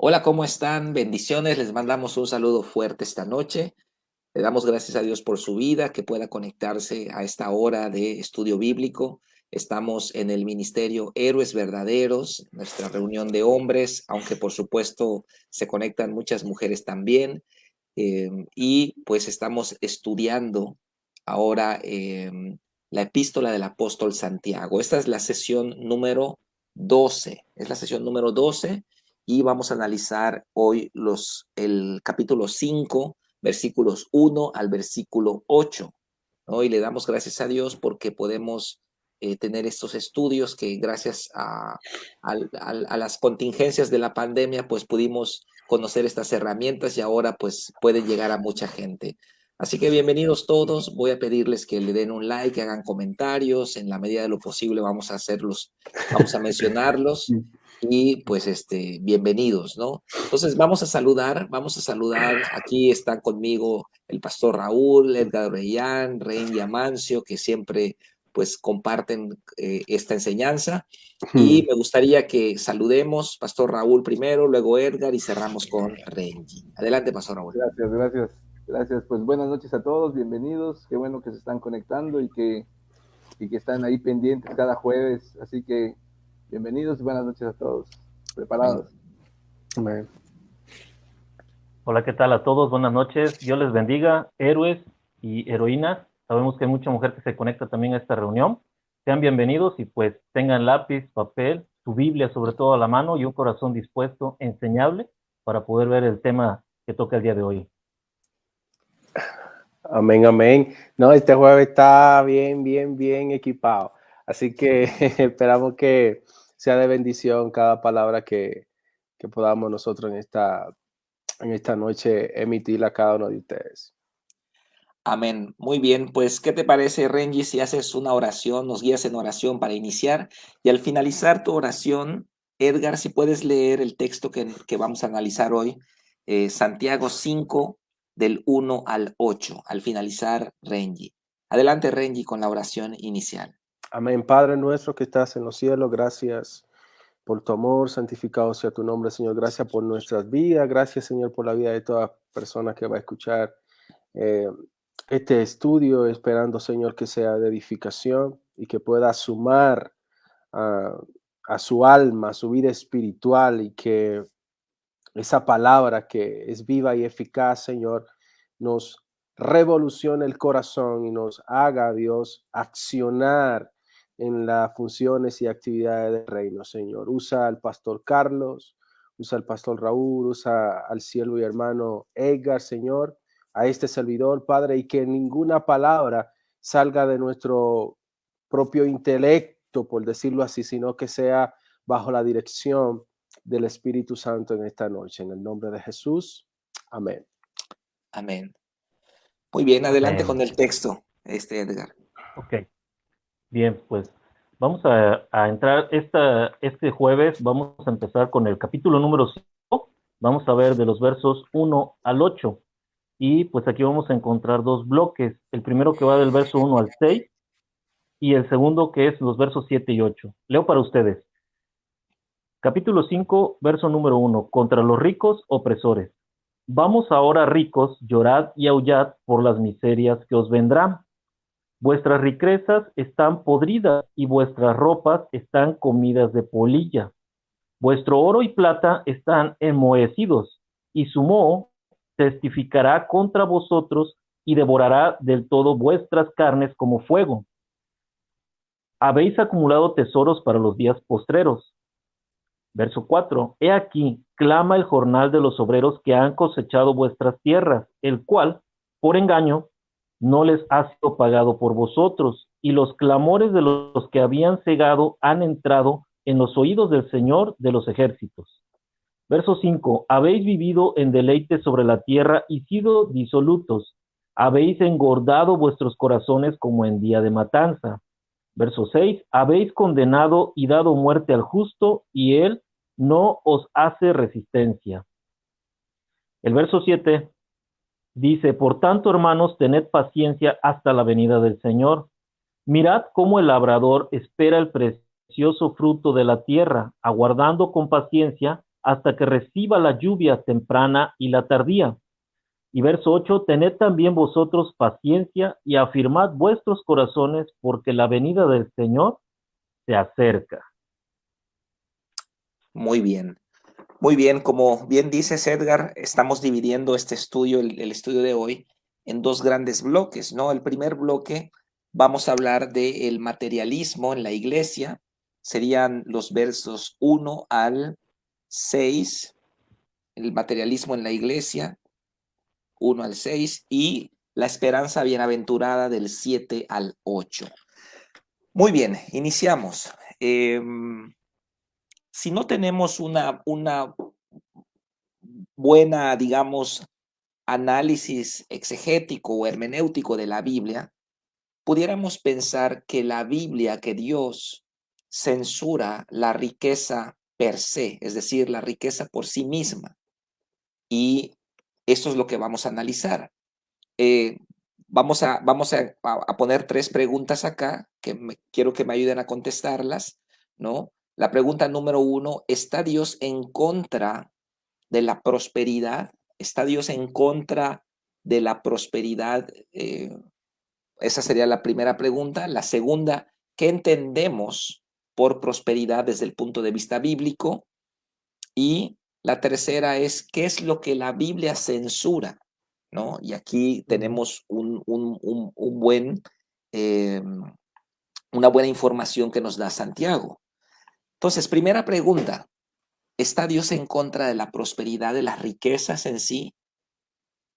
Hola, ¿cómo están? Bendiciones, les mandamos un saludo fuerte esta noche. Le damos gracias a Dios por su vida, que pueda conectarse a esta hora de estudio bíblico. Estamos en el ministerio Héroes Verdaderos, nuestra reunión de hombres, aunque por supuesto se conectan muchas mujeres también. Y pues estamos estudiando ahora la epístola del apóstol Santiago. Esta es la sesión número 12. Es la sesión número 12 y vamos a analizar hoy el capítulo 5, versículos 1 al versículo 8, ¿no? Y le damos gracias a Dios porque podemos tener estos estudios que gracias a las contingencias de la pandemia, pues pudimos conocer estas herramientas y ahora pues pueden llegar a mucha gente. Así que bienvenidos todos. Voy a pedirles que le den un like, que hagan comentarios. En la medida de lo posible vamos a hacerlos, vamos a mencionarlos y pues bienvenidos, ¿no? Entonces vamos a saludar. Aquí están conmigo el pastor Raúl, Edgar Reyán, Rein Yamancio, que siempre pues comparten esta enseñanza. Y me gustaría que saludemos, Pastor Raúl primero, luego Edgar y cerramos con Renji. Adelante, Pastor Raúl. Gracias, gracias, gracias. Pues buenas noches a todos, bienvenidos. Qué bueno que se están conectando y que están ahí pendientes cada jueves. Así que bienvenidos y buenas noches a todos. Amén. ¿Preparados? Amén. Hola, ¿qué tal a todos? Buenas noches. Dios les bendiga, héroes y heroínas. Sabemos que hay mucha mujer que se conecta también a esta reunión. Sean bienvenidos y pues tengan lápiz, papel, su Biblia sobre todo a la mano y un corazón dispuesto, enseñable, para poder ver el tema que toca el día de hoy. Amén, amén. No, este jueves está bien equipado. Así que esperamos que sea de bendición cada palabra que podamos nosotros en esta noche emitir a cada uno de ustedes. Amén. Muy bien, pues, ¿qué te parece, Renji, si haces una oración, nos guías en oración para iniciar? Y al finalizar tu oración, Edgar, si puedes leer el texto que vamos a analizar hoy, Santiago 5, del 1 al 8, al finalizar, Renji. Adelante, Renji, con la oración inicial. Amén. Padre nuestro que estás en los cielos, gracias por tu amor, santificado sea tu nombre, Señor. Gracias por nuestras vidas, gracias, Señor, por la vida de toda persona que va a escuchar este estudio, esperando, Señor, que sea de edificación y que pueda sumar a su alma, a su vida espiritual, y que esa palabra que es viva y eficaz, Señor, nos revolucione el corazón y nos haga, Dios, accionar en las funciones y actividades del reino, Señor. Usa al pastor Carlos, usa al pastor Raúl, usa al siervo y hermano Edgar, Señor, a este servidor, Padre, y que ninguna palabra salga de nuestro propio intelecto, por decirlo así, sino que sea bajo la dirección del Espíritu Santo en esta noche. En el nombre de Jesús. Amén. Amén. Muy bien, adelante Amén. con el texto, Edgar. Ok. Bien, pues vamos a entrar este jueves, vamos a empezar con el capítulo número 5. Vamos a ver de los versos 1 al 8. Y pues aquí vamos a encontrar dos bloques. El primero que va del verso 1 al 6 y el segundo que es los versos 7 y 8. Leo para ustedes. Capítulo 5, verso número 1. Contra los ricos opresores. Vamos ahora, ricos, llorad y aullad por las miserias que os vendrán. Vuestras riquezas están podridas y vuestras ropas están comidas de polilla. Vuestro oro y plata están enmohecidos, y su moho testificará contra vosotros y devorará del todo vuestras carnes como fuego. Habéis acumulado tesoros para los días postreros. Verso 4. He aquí, clama el jornal de los obreros que han cosechado vuestras tierras, el cual, por engaño, no les ha sido pagado por vosotros, y los clamores de los que habían cegado han entrado en los oídos del Señor de los ejércitos. Verso 5. Habéis vivido en deleite sobre la tierra y sido disolutos. Habéis engordado vuestros corazones como en día de matanza. Verso 6. Habéis condenado y dado muerte al justo, y él no os hace resistencia. El verso 7 dice, por tanto, hermanos, tened paciencia hasta la venida del Señor. Mirad cómo el labrador espera el precioso fruto de la tierra, aguardando con paciencia hasta que reciba la lluvia temprana y la tardía. Y verso 8, tened también vosotros paciencia y afirmad vuestros corazones, porque la venida del Señor se acerca. Muy bien. Muy bien, como bien dices, Edgar, estamos dividiendo este estudio, el estudio de hoy, en dos grandes bloques, ¿no? El primer bloque, vamos a hablar del materialismo en la iglesia, serían los versos 1 al 6, el materialismo en la iglesia, 1 al 6, y la esperanza bienaventurada del 7 al 8. Muy bien, iniciamos. Si no tenemos una buena, digamos, análisis exegético o hermenéutico de la Biblia, pudiéramos pensar que la Biblia, que Dios censura la riqueza per se, es decir, la riqueza por sí misma. Y esto es lo que vamos a analizar. Vamos a poner tres preguntas acá que quiero que me ayuden a contestarlas, ¿no? La pregunta número 1, ¿está Dios en contra de la prosperidad? ¿Está Dios en contra de la prosperidad? Esa sería la primera pregunta. La segunda, ¿qué entendemos por prosperidad desde el punto de vista bíblico? Y la tercera es, ¿qué es lo que la Biblia censura? ¿No? Y aquí tenemos eh, una buena información que nos da Santiago. Entonces, primera pregunta, ¿está Dios en contra de la prosperidad de las riquezas en sí?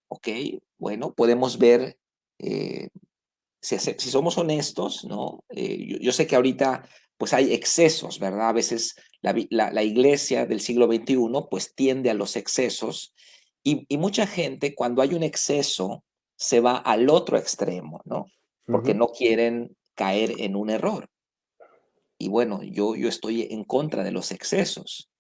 Ok, bueno, podemos ver, si somos honestos, ¿no? Yo sé que ahorita pues hay excesos, ¿verdad? A veces la iglesia del siglo XXI pues tiende a los excesos y mucha gente cuando hay un exceso se va al otro extremo, ¿no? Porque no quieren caer en un error. Y bueno, yo estoy en contra de los excesos.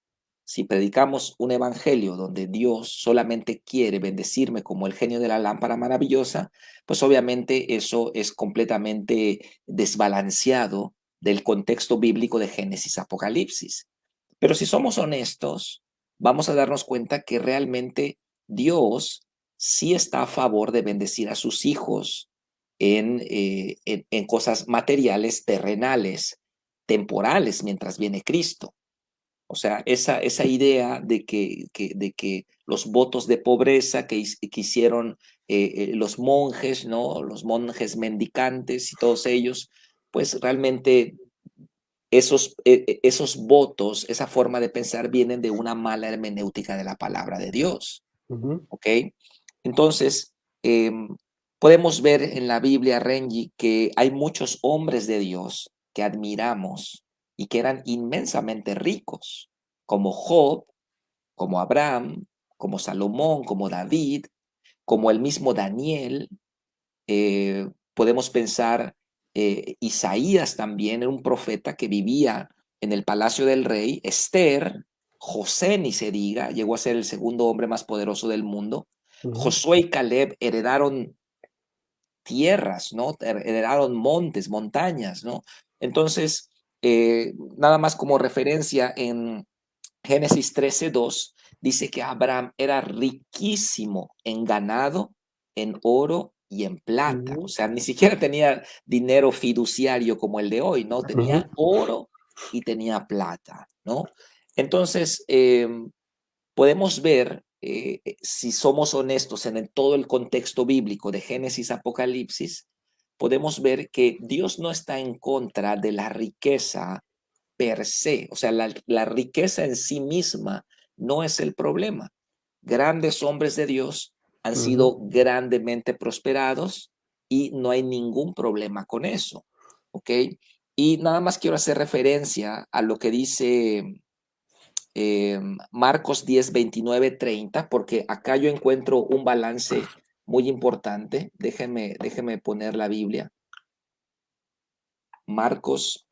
Si predicamos un evangelio donde Dios solamente quiere bendecirme como el genio de la lámpara maravillosa, pues obviamente eso es completamente desbalanceado del contexto bíblico de Génesis Apocalipsis. Pero si somos honestos, vamos a darnos cuenta que realmente Dios sí está a favor de bendecir a sus hijos en cosas materiales, terrenales, temporales, mientras viene Cristo. O sea, esa idea de que los votos de pobreza que hicieron los monjes, ¿no? Los monjes mendicantes y todos ellos, pues realmente esos votos, esa forma de pensar vienen de una mala hermenéutica de la palabra de Dios. ¿Ok? Entonces, podemos ver en la Biblia, Renji, que hay muchos hombres de Dios que admiramos y que eran inmensamente ricos, como Job, como Abraham, como Salomón, como David, como el mismo Daniel. Podemos pensar, Isaías también era un profeta que vivía en el palacio del rey, Esther, José ni se diga, llegó a ser el segundo hombre más poderoso del mundo. Josué y Caleb heredaron tierras, ¿no? Heredaron montes, montañas, ¿no? Entonces, nada más como referencia en Génesis 13:2, dice que Abraham era riquísimo en ganado, en oro y en plata. O sea, ni siquiera tenía dinero fiduciario como el de hoy, ¿no? Tenía oro y tenía plata, ¿no? Entonces, podemos ver, si somos honestos en todo el contexto bíblico de Génesis, Apocalipsis, podemos ver que Dios no está en contra de la riqueza per se, o sea, la riqueza en sí misma no es el problema. Grandes hombres de Dios han sido grandemente prosperados y no hay ningún problema con eso, ¿ok? Y nada más quiero hacer referencia a lo que dice Marcos 10, 29, 30, porque acá yo encuentro un balance muy importante. Déjeme poner la Biblia. Marcos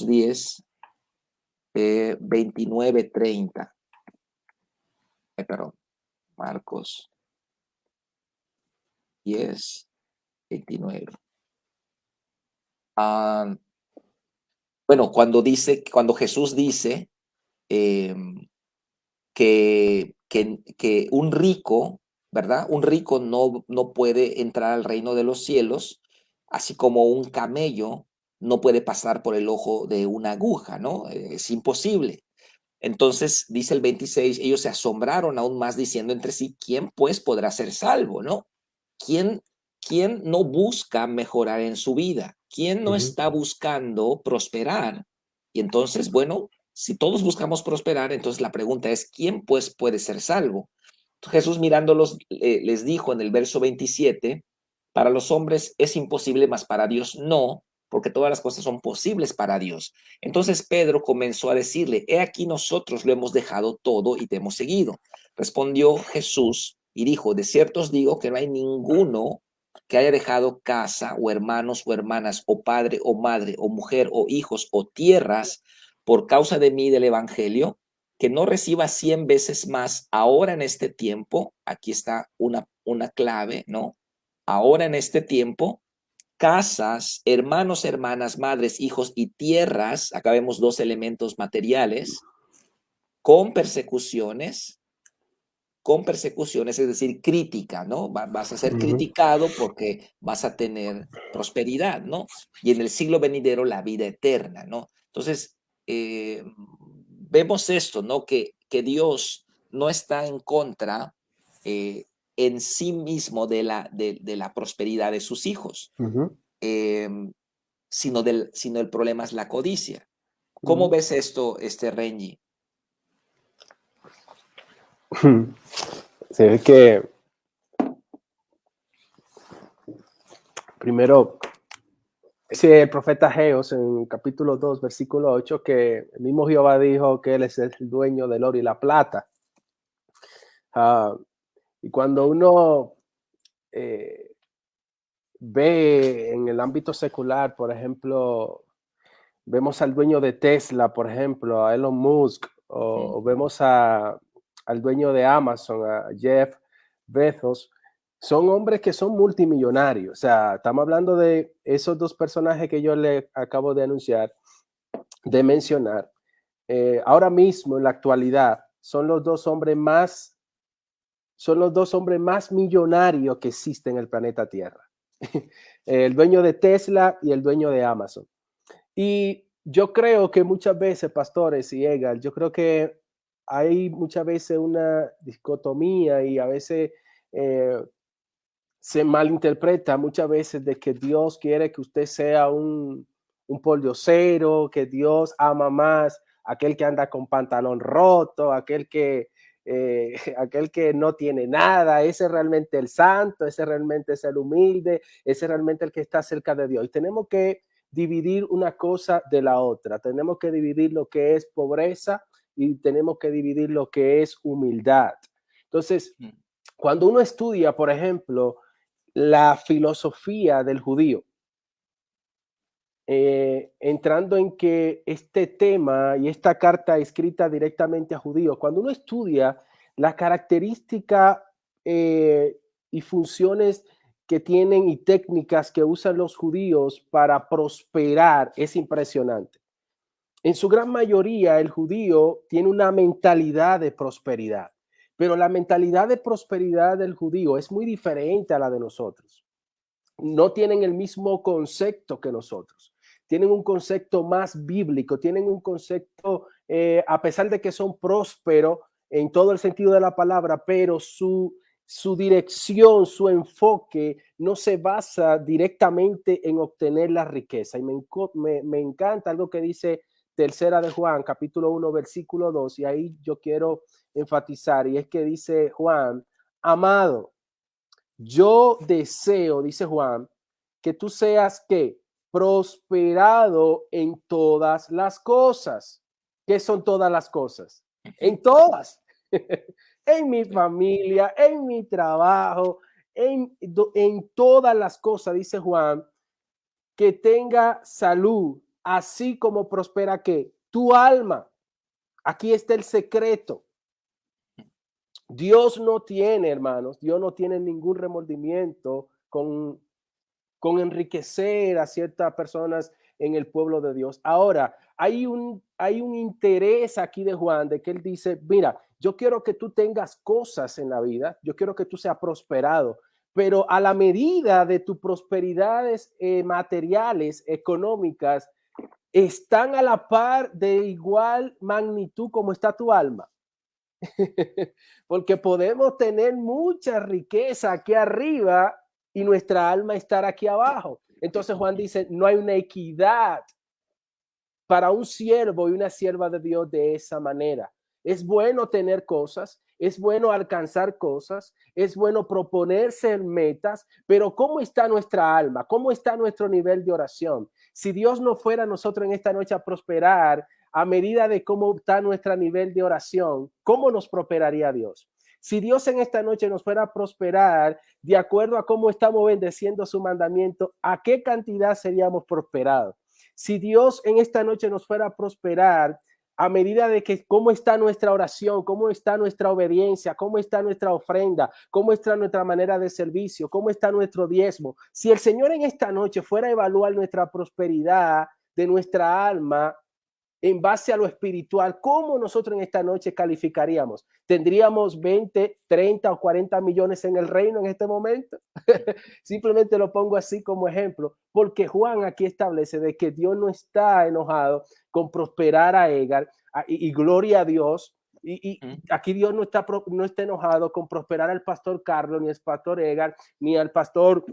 10, 29, 30. Perdón, Marcos 10, 29. Bueno, cuando Jesús dice, que un rico, ¿verdad? Un rico no puede entrar al reino de los cielos, así como un camello no puede pasar por el ojo de una aguja, ¿no? Es imposible. Entonces, dice el 26, ellos se asombraron aún más diciendo entre sí, ¿quién pues podrá ser salvo, no? ¿Quién, quién no busca mejorar en su vida? ¿Quién no está buscando prosperar? Y entonces, bueno, si todos buscamos prosperar, entonces la pregunta es, ¿quién pues puede ser salvo? Jesús mirándolos les dijo en el verso 27, para los hombres es imposible, mas para Dios no, porque todas las cosas son posibles para Dios. Entonces Pedro comenzó a decirle, he aquí nosotros lo hemos dejado todo y te hemos seguido. Respondió Jesús y dijo, de cierto os digo que no hay ninguno que haya dejado casa o hermanos o hermanas o padre o madre o mujer o hijos o tierras por causa de mí del evangelio, que no reciba 100 veces más ahora en este tiempo. Aquí está una clave, ¿no? Ahora en este tiempo, casas, hermanos, hermanas, madres, hijos y tierras, acá vemos dos elementos materiales, con persecuciones, es decir, crítica, ¿no? Vas a ser criticado porque vas a tener prosperidad, ¿no? Y en el siglo venidero la vida eterna, ¿no? Entonces, vemos esto, ¿no? Que Dios no está en contra en sí mismo de la prosperidad de sus hijos, eh, sino el problema es la codicia. ¿Cómo ves esto, Renji? Se ve que primero, ese el profeta Geos en capítulo 2, versículo 8, que el mismo Jehová dijo que él es el dueño del oro y la plata. Y cuando uno ve en el ámbito secular, por ejemplo, vemos al dueño de Tesla, por ejemplo, a Elon Musk, o vemos al dueño de Amazon, a Jeff Bezos, son hombres que son multimillonarios. O sea, estamos hablando de esos dos personajes que yo le acabo de anunciar, de mencionar. Ahora mismo, en la actualidad, son los dos hombres más millonarios que existen en el planeta Tierra. El dueño de Tesla y el dueño de Amazon. Y yo creo que muchas veces, pastores y Egal, yo creo que hay muchas veces una dicotomía y a veces se malinterpreta muchas veces de que Dios quiere que usted sea un pordiosero, que Dios ama más aquel que anda con pantalón roto, aquel que no tiene nada, ese es realmente el santo, ese realmente es el humilde, ese es realmente el que está cerca de Dios. Y tenemos que dividir una cosa de la otra, tenemos que dividir lo que es pobreza y tenemos que dividir lo que es humildad. Entonces, cuando uno estudia, por ejemplo, la filosofía del judío, entrando en que este tema y esta carta escrita directamente a judíos, cuando uno estudia la característica y funciones que tienen y técnicas que usan los judíos para prosperar, es impresionante. En su gran mayoría, el judío tiene una mentalidad de prosperidad, pero la mentalidad de prosperidad del judío es muy diferente a la de nosotros. No tienen el mismo concepto que nosotros. Tienen un concepto más bíblico, tienen un concepto, a pesar de que son prósperos en todo el sentido de la palabra, pero su dirección, su enfoque no se basa directamente en obtener la riqueza. Y me encanta algo que dice Tercera de Juan, capítulo 1, versículo 2, y ahí yo quiero enfatizar, y es que dice Juan, amado, yo deseo, dice Juan, que tú seas ¿qué? Prosperado en todas las cosas. ¿Qué son todas las cosas? En todas. En mi familia, en mi trabajo, en todas las cosas, dice Juan, que tenga salud, así como prospera ¿qué? Tu alma. Aquí está el secreto. Dios no tiene, hermanos, Dios no tiene ningún remordimiento con enriquecer a ciertas personas en el pueblo de Dios. Ahora, hay un interés aquí de Juan, de que él dice, mira, yo quiero que tú tengas cosas en la vida, yo quiero que tú seas prosperado, pero a la medida de tus prosperidades materiales, económicas, están a la par de igual magnitud como está tu alma. Porque podemos tener mucha riqueza aquí arriba y nuestra alma estar aquí abajo. Entonces Juan dice, no hay una equidad para un siervo y una sierva de Dios de esa manera. Es bueno tener cosas, es bueno alcanzar cosas, es bueno proponerse metas, pero ¿cómo está nuestra alma? ¿Cómo está nuestro nivel de oración? Si Dios no fuera nosotros en esta noche a prosperar a medida de cómo está nuestro nivel de oración, ¿cómo nos prosperaría Dios? Si Dios en esta noche nos fuera a prosperar de acuerdo a cómo estamos bendeciendo su mandamiento, ¿a qué cantidad seríamos prosperados? Si Dios en esta noche nos fuera a prosperar a medida de que cómo está nuestra oración, cómo está nuestra obediencia, cómo está nuestra ofrenda, cómo está nuestra manera de servicio, cómo está nuestro diezmo. Si el Señor en esta noche fuera a evaluar nuestra prosperidad de nuestra alma en base a lo espiritual, ¿cómo nosotros en esta noche calificaríamos? ¿Tendríamos 20, 30 o 40 millones en el reino en este momento? Simplemente lo pongo así como ejemplo, porque Juan aquí establece de que Dios no está enojado con prosperar a Edgar y gloria a Dios. Y aquí Dios no está enojado con prosperar al pastor Carlos, ni al pastor Edgar, ni al pastor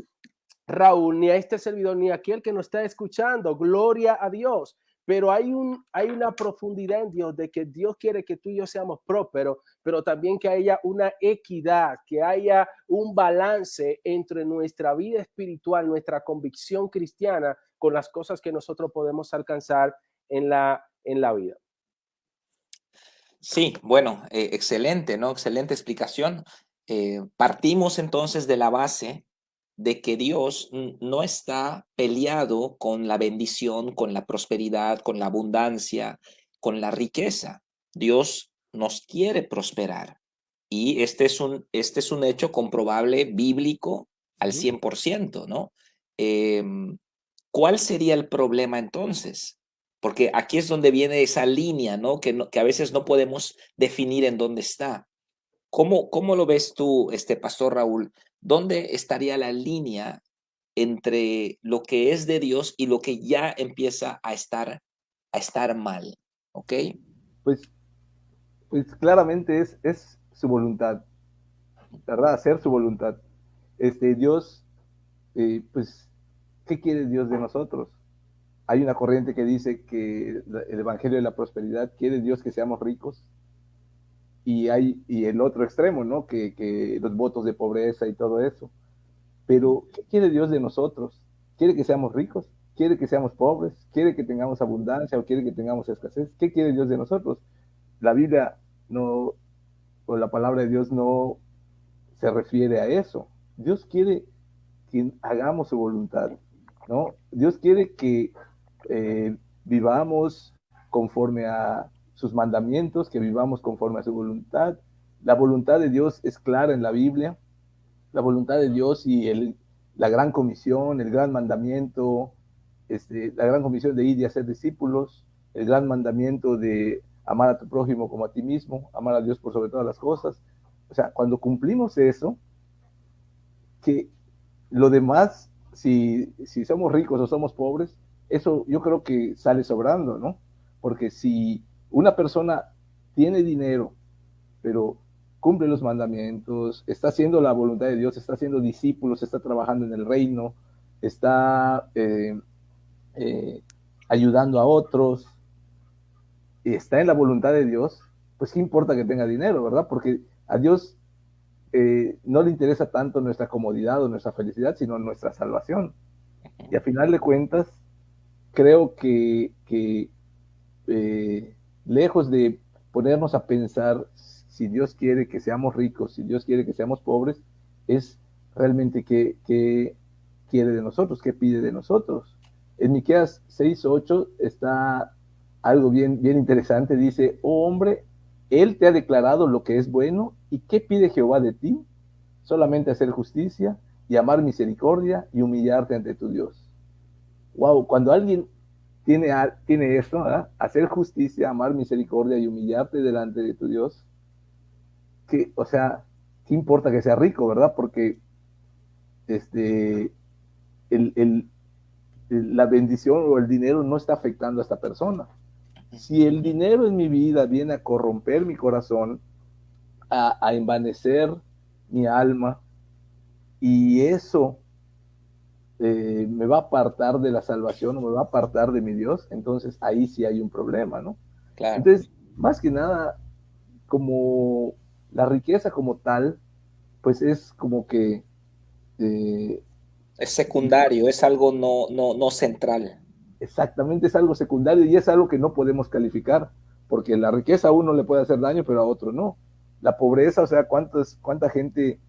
Raúl, ni a este servidor, ni a aquel que nos está escuchando. Gloria a Dios. Pero hay una profundidad en Dios de que Dios quiere que tú y yo seamos prósperos, pero también que haya una equidad, que haya un balance entre nuestra vida espiritual, nuestra convicción cristiana, con las cosas que nosotros podemos alcanzar en la vida. Sí, bueno, excelente, ¿no? Excelente explicación. Partimos entonces de la base de que Dios no está peleado con la bendición, con la prosperidad, con la abundancia, con la riqueza. Dios nos quiere prosperar. Y este es un hecho comprobable bíblico al 100%, ¿no? ¿Cuál sería el problema entonces? Porque aquí es donde viene esa línea, ¿no? Que a veces no podemos definir en dónde está. ¿Cómo lo ves tú, Pastor Raúl? ¿Dónde estaría la línea entre lo que es de Dios y lo que ya empieza a estar mal? ¿Ok? Pues claramente es su voluntad, ¿verdad? Hacer su voluntad. Dios, pues, ¿qué quiere Dios de nosotros? Hay una corriente que dice que el evangelio de la prosperidad quiere Dios que seamos ricos, y el otro extremo, ¿no? Que los votos de pobreza y todo eso. Pero ¿qué quiere Dios de nosotros? ¿Quiere que seamos ricos? ¿Quiere que seamos pobres? ¿Quiere que tengamos abundancia o quiere que tengamos escasez? ¿Qué quiere Dios de nosotros? La Biblia no, o la palabra de Dios no se refiere a eso. Dios quiere que hagamos su voluntad, ¿no? Dios quiere que vivamos conforme a sus mandamientos, que vivamos conforme a su voluntad. La voluntad de Dios es clara en la Biblia. La voluntad de Dios y la gran comisión, el gran mandamiento, la gran comisión de ir y hacer discípulos, el gran mandamiento de amar a tu prójimo como a ti mismo, amar a Dios por sobre todas las cosas. O sea, cuando cumplimos eso, que lo demás, si somos ricos o somos pobres, eso yo creo que sale sobrando, ¿no? Porque si una persona tiene dinero, pero cumple los mandamientos, está haciendo la voluntad de Dios, está haciendo discípulos, está trabajando en el reino, está ayudando a otros, y está en la voluntad de Dios, pues qué importa que tenga dinero, ¿verdad? Porque a Dios no le interesa tanto nuestra comodidad o nuestra felicidad, sino nuestra salvación. Y a final de cuentas, creo que lejos de ponernos a pensar si Dios quiere que seamos ricos, si Dios quiere que seamos pobres, es realmente qué quiere de nosotros, qué pide de nosotros. En Miqueas 6:8 está algo bien interesante. Dice: oh hombre, Él te ha declarado lo que es bueno, ¿y qué pide Jehová de ti? Solamente hacer justicia y amar misericordia y humillarte ante tu Dios. Wow, cuando alguien tiene esto, ¿verdad? Hacer justicia, amar misericordia y humillarte delante de tu Dios. Que, o sea, ¿qué importa que sea rico, verdad? Porque este, el, el, la bendición o el dinero no está afectando a esta persona. Si el dinero en mi vida viene a corromper mi corazón, a envanecer mi alma, y eso me va a apartar de la salvación o me va a apartar de mi Dios, entonces ahí sí hay un problema, ¿no? Claro. Entonces, más que nada, como la riqueza como tal, pues es como que Es secundario, es algo no central. exactamente, es algo secundario y es algo que no podemos calificar, porque la riqueza a uno le puede hacer daño, pero a otro no. La pobreza, o sea, cuánta gente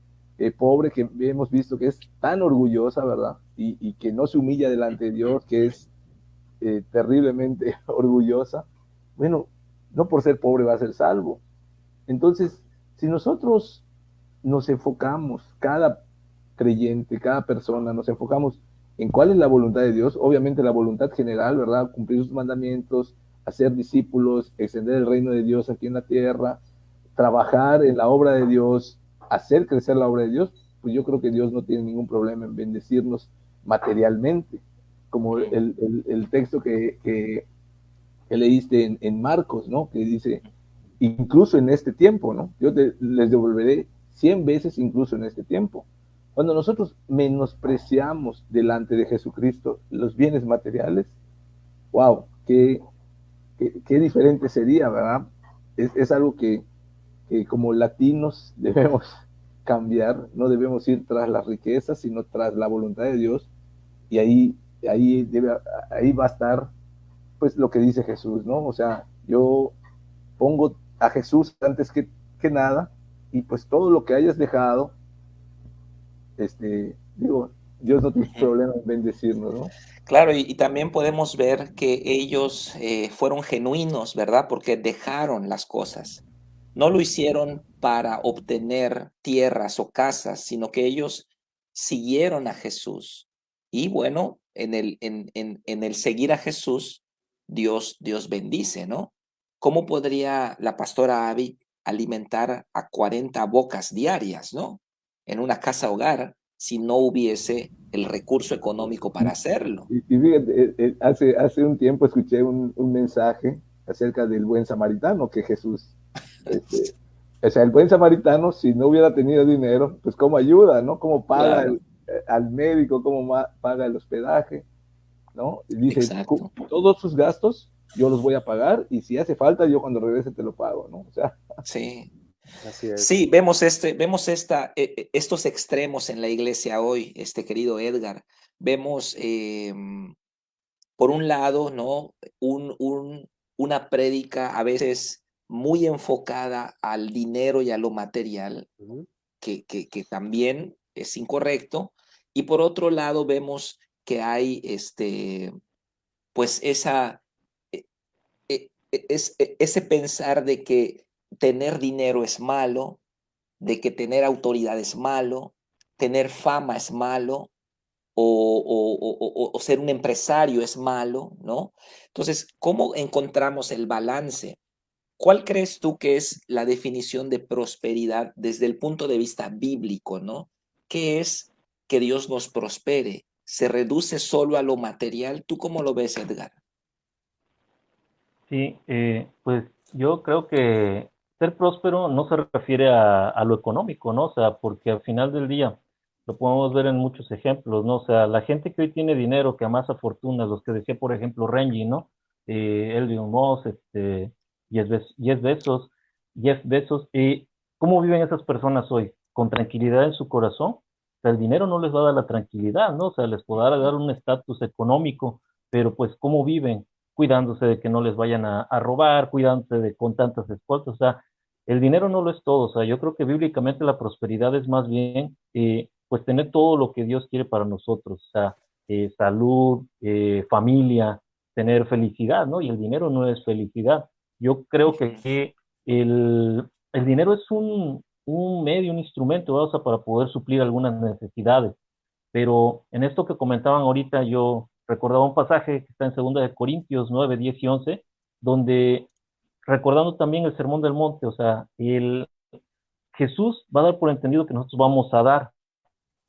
pobre que hemos visto que es tan orgullosa, ¿verdad? Y que no se humilla delante de Dios, que es terriblemente orgullosa. Bueno, no por ser pobre va a ser salvo. Entonces, si nosotros nos enfocamos, cada creyente, cada persona, nos enfocamos en cuál es la voluntad de Dios, obviamente la voluntad general, ¿verdad? Cumplir sus mandamientos, hacer discípulos, extender el reino de Dios aquí en la tierra, trabajar en la obra de Dios, hacer crecer la obra de Dios, pues yo creo que Dios no tiene ningún problema en bendecirnos materialmente, como el texto que leíste en Marcos, ¿no? Que dice, incluso en este tiempo, ¿no? Les devolveré 100 veces incluso en este tiempo. Cuando nosotros menospreciamos delante de Jesucristo los bienes materiales, wow, qué diferente sería, ¿verdad? Es algo que como latinos debemos cambiar, no debemos ir tras las riquezas, sino tras la voluntad de Dios, y ahí va a estar pues lo que dice Jesús, ¿no? O sea, yo pongo a Jesús antes que nada, y pues todo lo que hayas dejado, digo, Dios no tiene problema en bendecirnos, ¿no? Claro, y también podemos ver que ellos fueron genuinos, ¿verdad? Porque dejaron las cosas. No lo hicieron para obtener tierras o casas, sino que ellos siguieron a Jesús. Y bueno, en el seguir a Jesús, Dios bendice, ¿no? ¿Cómo podría la pastora Abby alimentar a 40 bocas diarias, ¿no? En una casa hogar, si no hubiese el recurso económico para hacerlo? Y fíjate, hace un tiempo escuché un mensaje acerca del buen samaritano que Jesús, o sea, el buen samaritano, si no hubiera tenido dinero, pues cómo ayuda, ¿no? Cómo paga Claro, al médico, cómo paga el hospedaje, ¿no? Y dice, exacto. todos sus gastos yo los voy a pagar y si hace falta yo cuando regrese te lo pago, ¿no? O sea, Sí. Así es. Sí, vemos estos extremos en la iglesia hoy, querido Edgar. Vemos, por un lado, ¿no? Una prédica a veces muy enfocada al dinero y a lo material, Ujú. que también es incorrecto. Y por otro lado, vemos que hay pues e- ese pensar de que tener dinero es malo, de que tener autoridad es malo, tener fama es malo, o ser un empresario es malo, ¿no? Entonces, ¿cómo encontramos el balance? ¿Cuál crees tú que es la definición de prosperidad desde el punto de vista bíblico, ¿no? ¿Qué es que Dios nos prospere? ¿Se reduce solo a lo material? ¿Tú cómo lo ves, Edgar? Sí, pues yo creo que ser próspero no se refiere a lo económico, ¿no? O sea, porque al final del día lo podemos ver en muchos ejemplos, ¿no? O sea, la gente que hoy tiene dinero, que amasa fortunas, los que decía, por ejemplo, Renji, ¿no? Elon Musk, Jeff Bezos, ¿cómo viven esas personas hoy? ¿Con tranquilidad en su corazón? O sea, el dinero no les va a dar la tranquilidad, ¿no? O sea, les podrá dar un estatus económico, pero pues, ¿cómo viven? Cuidándose de que no les vayan a robar, cuidándose de con tantas escoltas, o sea, el dinero no lo es todo, o sea, yo creo que bíblicamente la prosperidad es más bien, pues tener todo lo que Dios quiere para nosotros, o sea, salud, familia, tener felicidad, ¿no? Y el dinero no es felicidad. Yo creo que el dinero es un medio, un instrumento, ¿verdad? O sea, para poder suplir algunas necesidades, pero en esto que comentaban ahorita, yo recordaba un pasaje que está en 2 Corintios 9, 10 y 11, donde recordando también el Sermón del Monte, o sea, Jesús va a dar por entendido que nosotros vamos a dar,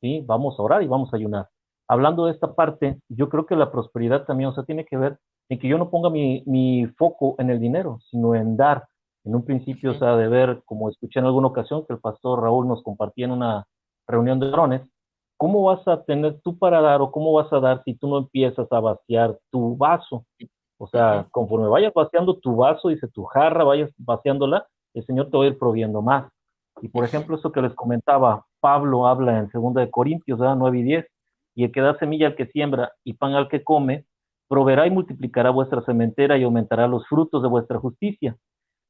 ¿sí? Vamos a orar y vamos a ayunar. Hablando de esta parte, yo creo que la prosperidad también, o sea, tiene que ver en que yo no ponga mi foco en el dinero, sino en dar. En un principio, o sea, de ver, como escuché en alguna ocasión que el pastor Raúl nos compartía en una reunión de varones, ¿cómo vas a tener tú para dar o cómo vas a dar si tú no empiezas a vaciar tu vaso? O sea, conforme vayas vaciando tu vaso, dice tu jarra, vayas vaciándola, el Señor te va a ir proviendo más. Y por ejemplo, eso que les comentaba, Pablo habla en 2 Corintios 9 y 10, y el que da semilla al que siembra y pan al que come, proveerá y multiplicará vuestra sementera y aumentará los frutos de vuestra justicia.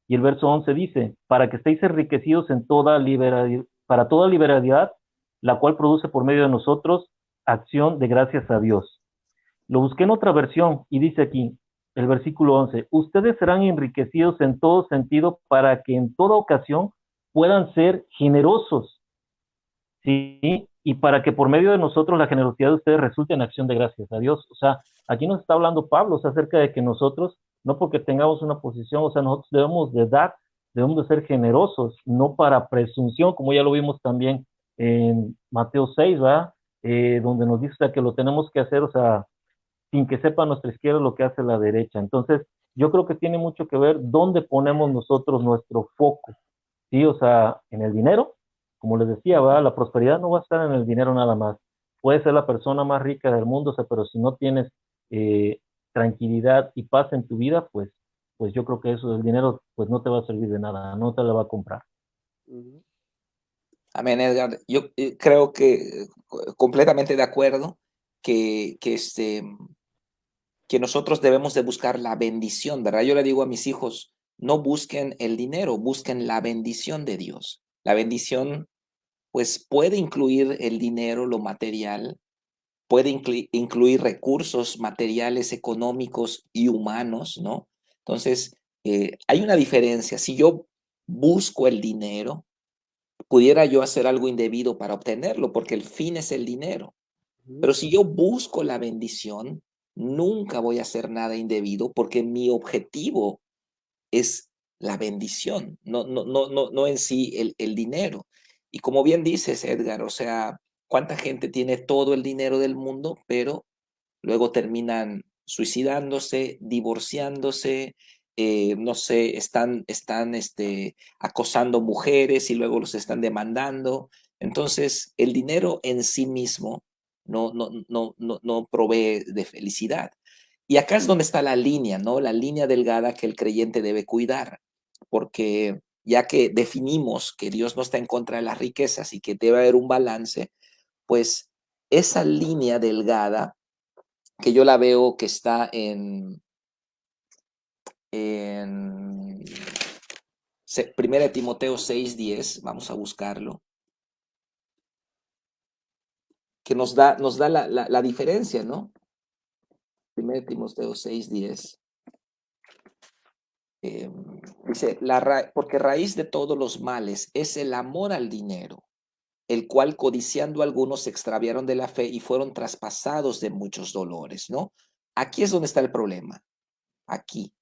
Y el verso 11 dice, para que estéis enriquecidos en para toda liberalidad, la cual produce por medio de nosotros acción de gracias a Dios. Lo busqué en otra versión y dice aquí, el versículo 11, ustedes serán enriquecidos en todo sentido para que en toda ocasión puedan ser generosos, ¿sí? Y para que por medio de nosotros la generosidad de ustedes resulte en acción de gracias a Dios. O sea, aquí nos está hablando Pablo, o sea, acerca de que nosotros, no porque tengamos una posición, o sea, nosotros debemos de dar, debemos de ser generosos, no para presunción, como ya lo vimos también en Mateo 6, ¿verdad? Donde nos dice, o sea, que lo tenemos que hacer, o sea, sin que sepa nuestra izquierda lo que hace la derecha. Entonces, yo creo que tiene mucho que ver dónde ponemos nosotros nuestro foco, ¿sí? O sea, en el dinero, como les decía, ¿verdad? La prosperidad no va a estar en el dinero nada más. Puedes ser la persona más rica del mundo, o sea, pero si no tienes tranquilidad y paz en tu vida, pues yo creo que eso del dinero, pues no te va a servir de nada, no te la va a comprar. Amén, Edgar. Yo creo que completamente de acuerdo que nosotros debemos de buscar la bendición, ¿verdad? Yo le digo a mis hijos, no busquen el dinero, busquen la bendición de Dios. La bendición, pues, puede incluir el dinero, lo material, puede incluir recursos materiales, económicos y humanos, ¿no? Entonces, hay una diferencia. Si yo busco el dinero, pudiera yo hacer algo indebido para obtenerlo, porque el fin es el dinero. Pero si yo busco la bendición, nunca voy a hacer nada indebido porque mi objetivo es la bendición, no en sí el dinero. Y como bien dices, Edgar, o sea, ¿cuánta gente tiene todo el dinero del mundo, pero luego terminan suicidándose, divorciándose, no sé, están acosando mujeres y luego los están demandando? Entonces, el dinero en sí mismo no provee de felicidad. Y acá es donde está la línea, ¿no? La línea delgada que el creyente debe cuidar, porque ya que definimos que Dios no está en contra de las riquezas y que debe haber un balance, pues esa línea delgada que yo la veo que está en 1 Timoteo 6:10, vamos a buscarlo, que nos da la diferencia, ¿no? 1 Timoteo 6:10. Dice, porque raíz de todos los males es el amor al dinero, el cual codiciando algunos se extraviaron de la fe y fueron traspasados de muchos dolores, ¿no? Aquí es donde está el problema, aquí,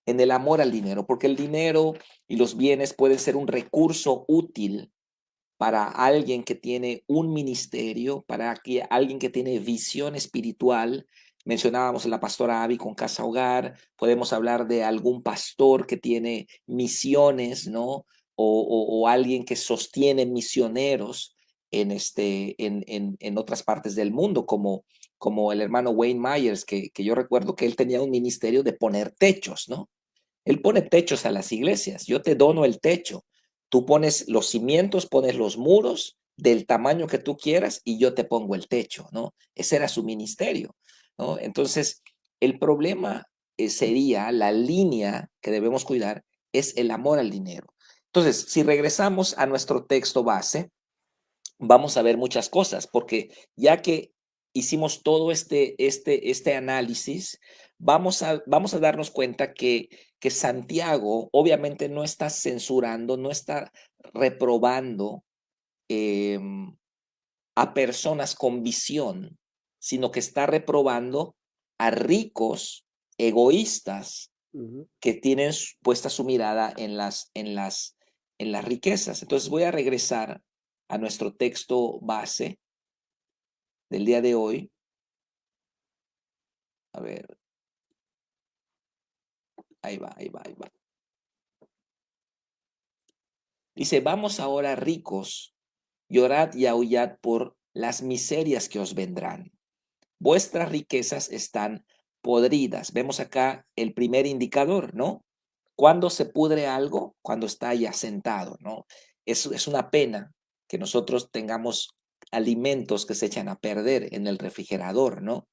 en el amor al dinero, porque el dinero y los bienes pueden ser un recurso útil para alguien que tiene un ministerio, para alguien que tiene visión espiritual. Mencionábamos a la pastora Abby con Casa Hogar, podemos hablar de algún pastor que tiene misiones, ¿no? O alguien que sostiene misioneros en otras partes del mundo, como el hermano Wayne Myers, que yo recuerdo que él tenía un ministerio de poner techos, ¿no? Él pone techos a las iglesias. Yo te dono el techo. Tú pones los cimientos, pones los muros del tamaño que tú quieras y yo te pongo el techo, ¿no? Ese era su ministerio, ¿no? Entonces, el problema sería la línea que debemos cuidar es el amor al dinero. Entonces, si regresamos a nuestro texto base, vamos a ver muchas cosas, porque ya que hicimos todo este análisis, vamos a darnos cuenta que Santiago obviamente no está censurando, no está reprobando a personas con visión, sino que está reprobando a ricos egoístas que tienen puesta su mirada en las riquezas. Entonces voy a regresar a nuestro texto base del día de hoy. A ver. Ahí va. Dice, vamos ahora ricos, llorad y aullad por las miserias que os vendrán. Vuestras riquezas están podridas. Vemos acá el primer indicador, ¿no? ¿Cuándo se pudre algo? Cuando está ya sentado, ¿no? Es una pena que nosotros tengamos alimentos que se echan a perder en el refrigerador, ¿no?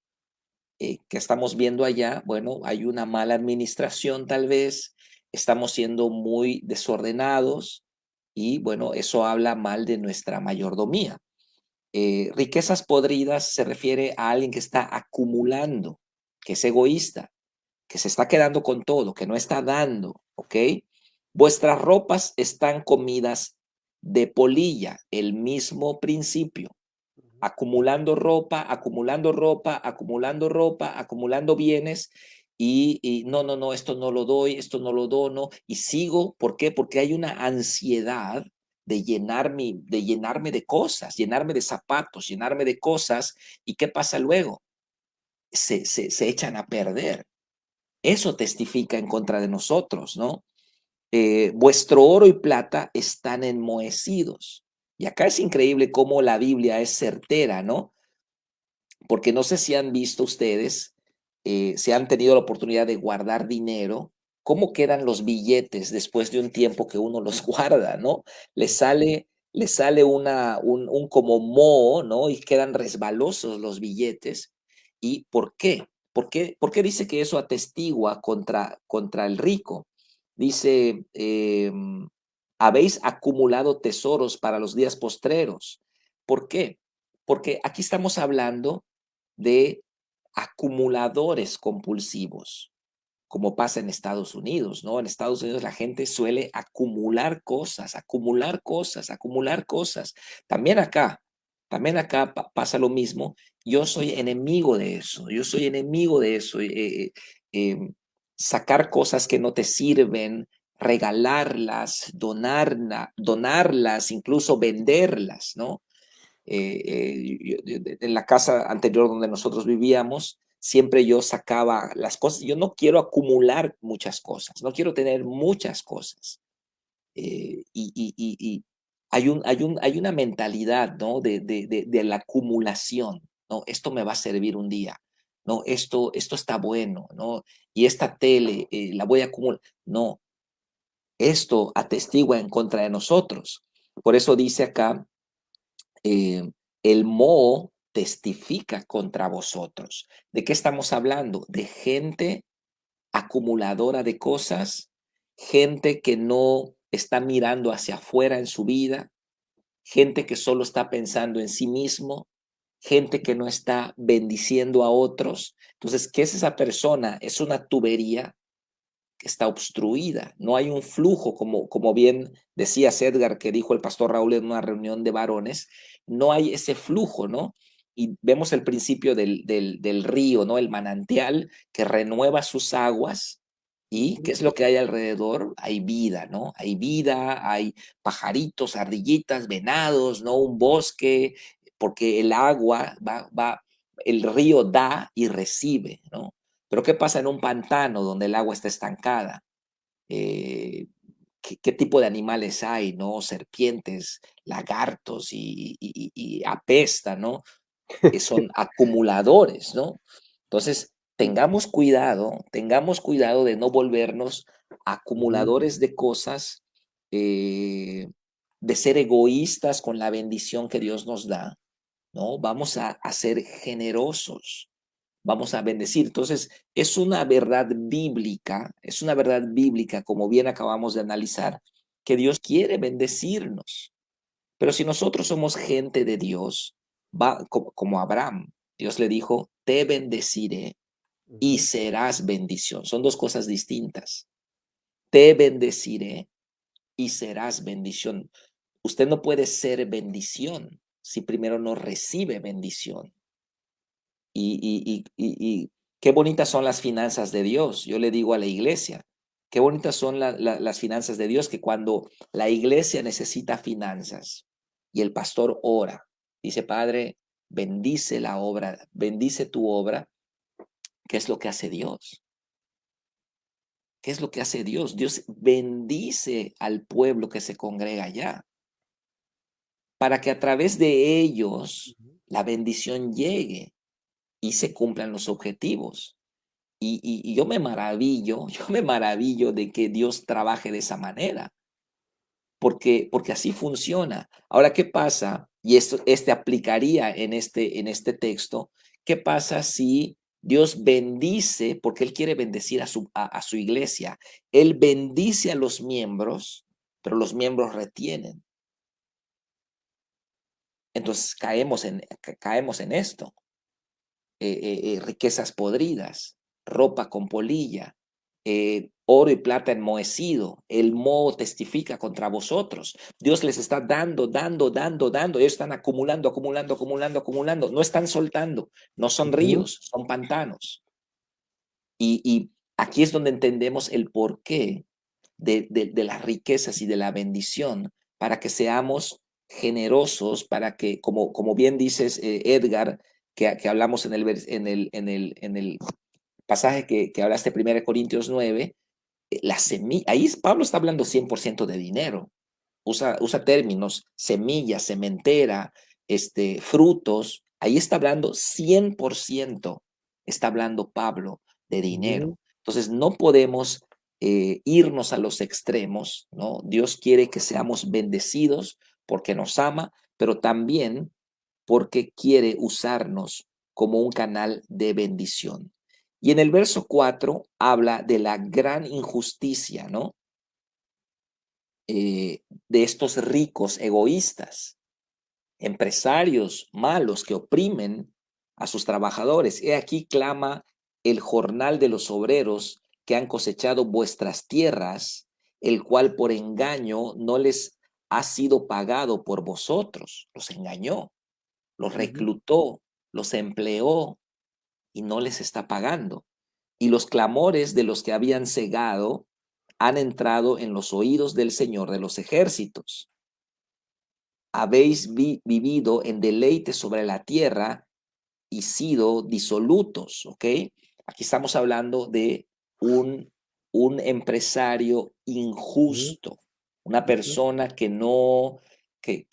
Que estamos viendo allá, bueno, hay una mala administración tal vez, estamos siendo muy desordenados y bueno, eso habla mal de nuestra mayordomía. Riquezas podridas se refiere a alguien que está acumulando, que es egoísta, que se está quedando con todo, que no está dando, ¿ok? Vuestras ropas están comidas de polilla, el mismo principio, acumulando ropa, acumulando bienes y no, esto no lo doy, esto no lo dono y sigo, ¿por qué? Porque hay una ansiedad de llenarme de cosas, llenarme de zapatos, llenarme de cosas. ¿Y qué pasa luego? Se echan a perder. Eso testifica en contra de nosotros, ¿no? Vuestro oro y plata están enmohecidos. Y acá es increíble cómo la Biblia es certera, ¿no? Porque no sé si han visto ustedes, si han tenido la oportunidad de guardar dinero, cómo quedan los billetes después de un tiempo que uno los guarda, ¿no? Le sale un como moho, ¿no? Y quedan resbalosos los billetes. ¿Y por qué? ¿Por qué dice que eso atestigua contra el rico? Dice, habéis acumulado tesoros para los días postreros. ¿Por qué? Porque aquí estamos hablando de acumuladores compulsivos, como pasa en Estados Unidos, ¿no? En Estados Unidos la gente suele acumular cosas, acumular cosas, acumular cosas. También acá pasa lo mismo. Yo soy enemigo de eso, yo soy enemigo de eso. Sacar cosas que no te sirven, regalarlas, donarlas, incluso venderlas, ¿no? En la casa anterior donde nosotros vivíamos, siempre yo sacaba las cosas. Yo no quiero acumular muchas cosas, no quiero tener muchas cosas. Y hay una mentalidad, ¿no? De la acumulación, ¿no? Esto me va a servir un día, ¿no? Esto está bueno, ¿no? Y esta tele la voy a acumular. No, esto atestigua en contra de nosotros. Por eso dice acá, el moho testifica contra vosotros. ¿De qué estamos hablando? De gente acumuladora de cosas, gente que no está mirando hacia afuera en su vida, gente que solo está pensando en sí mismo, gente que no está bendiciendo a otros. Entonces, ¿qué es esa persona? Es una tubería que está obstruida, no hay un flujo, como bien decía Edgar, que dijo el pastor Raúl en una reunión de varones, no hay ese flujo, ¿no? Y vemos el principio del río, ¿no? El manantial que renueva sus aguas. ¿Y qué es lo que hay alrededor? Hay vida, ¿no? Hay vida, hay pajaritos, ardillitas, venados, ¿no? Un bosque, porque el agua el río da y recibe, ¿no? Pero ¿qué pasa en un pantano donde el agua está estancada? ¿Qué tipo de animales hay, no? Serpientes, lagartos y apesta, ¿no? Son acumuladores, ¿no? Entonces, tengamos cuidado de no volvernos acumuladores de cosas, de ser egoístas con la bendición que Dios nos da, ¿no? Vamos a ser generosos, vamos a bendecir. Entonces, es una verdad bíblica, como bien acabamos de analizar, que Dios quiere bendecirnos. Pero si nosotros somos gente de Dios, como Abraham, Dios le dijo, te bendeciré y serás bendición. Son dos cosas distintas. Te bendeciré y serás bendición. Usted no puede ser bendición si primero no recibe bendición. Y qué bonitas son las finanzas de Dios. Yo le digo a la iglesia, qué bonitas son las finanzas de Dios, que cuando la iglesia necesita finanzas y el pastor ora, dice, Padre, bendice la obra, bendice tu obra. ¿Qué es lo que hace Dios? ¿Qué es lo que hace Dios? Dios bendice al pueblo que se congrega allá, para que a través de ellos la bendición llegue y se cumplan los objetivos. Y yo me maravillo, yo me maravillo de que Dios trabaje de esa manera, porque así funciona. Ahora, ¿qué pasa? Y esto aplicaría en este texto. ¿Qué pasa si Dios bendice, porque Él quiere bendecir a su iglesia? Él bendice a los miembros, pero los miembros retienen. Entonces caemos en esto. Riquezas podridas, ropa con polilla, oro y plata enmohecido. El moho testifica contra vosotros. Dios les está dando. Ellos están acumulando. No están soltando. No son ríos, son pantanos. Y aquí es donde entendemos el porqué de las riquezas y de la bendición, para que seamos generosos, para que, como bien dices, Edgar, que hablamos en el pasaje que hablaste, 1 Corintios 9, la semilla, ahí Pablo está hablando 100% de dinero, usa términos, semilla, sementera, frutos, ahí está hablando 100%, está hablando Pablo de dinero. Entonces no podemos irnos a los extremos, ¿no? Dios quiere que seamos bendecidos porque nos ama, pero también porque quiere usarnos como un canal de bendición. Y en el verso 4 habla de la gran injusticia, ¿no? De estos ricos egoístas, empresarios malos que oprimen a sus trabajadores. He aquí clama el jornal de los obreros que han cosechado vuestras tierras, el cual por engaño no les ha sido pagado por vosotros. Los engañó, los reclutó, los empleó y no les está pagando. Y los clamores de los que habían cegado han entrado en los oídos del Señor de los ejércitos. Habéis vivido en deleite sobre la tierra y sido disolutos, ¿ok? Aquí estamos hablando de un empresario injusto, una persona que no, que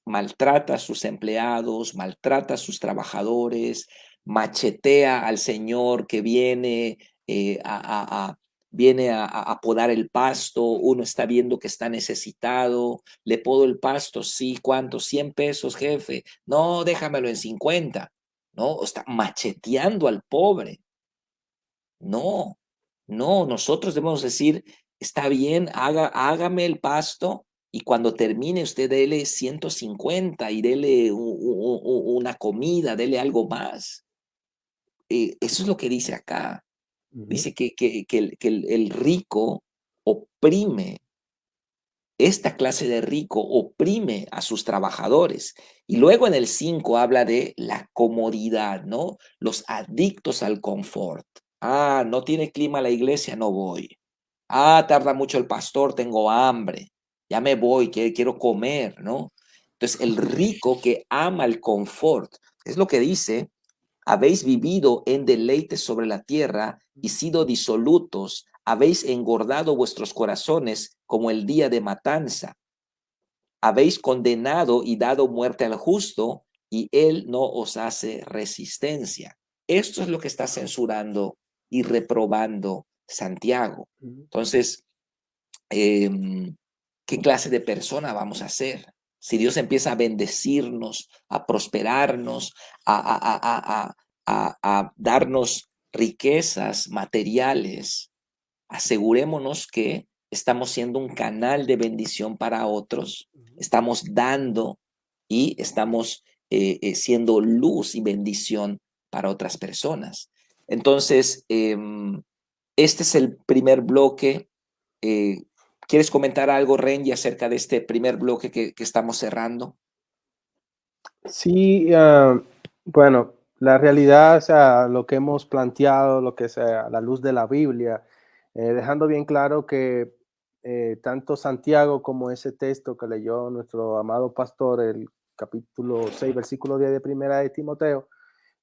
maltrata a sus empleados, maltrata a sus trabajadores, machetea al señor que viene viene a podar el pasto. Uno está viendo que está necesitado, le podo el pasto, sí, ¿cuánto? 100 pesos, jefe. No, déjamelo en 50, ¿no? Está macheteando al pobre. No, nosotros debemos decir, está bien, hágame el pasto, y cuando termine usted dele 150 y dele una comida, dele algo más. Eso es lo que dice acá. Dice que el rico oprime, esta clase de rico oprime a sus trabajadores. Y luego en el 5 habla de la comodidad, ¿no? Los adictos al confort. Ah, no tiene clima la iglesia, no voy. Ah, tarda mucho el pastor, tengo hambre. Ya me voy, quiero comer, ¿no? Entonces, el rico que ama el confort, es lo que dice, habéis vivido en deleites sobre la tierra y sido disolutos, habéis engordado vuestros corazones como el día de matanza. Habéis condenado y dado muerte al justo, y él no os hace resistencia. Esto es lo que está censurando y reprobando Santiago. Entonces, ¿qué clase de persona vamos a ser? Si Dios empieza a bendecirnos, a prosperarnos, a darnos riquezas materiales, asegurémonos que estamos siendo un canal de bendición para otros, estamos dando y estamos siendo luz y bendición para otras personas. Entonces, este es el primer bloque. ¿Quieres comentar algo, Renji, acerca de este primer bloque que estamos cerrando? Sí, bueno, La realidad, o sea, lo que hemos planteado, lo que sea, a la luz de la Biblia, dejando bien claro que tanto Santiago como ese texto que leyó nuestro amado pastor, el capítulo 6, versículo 10 de Primera de Timoteo,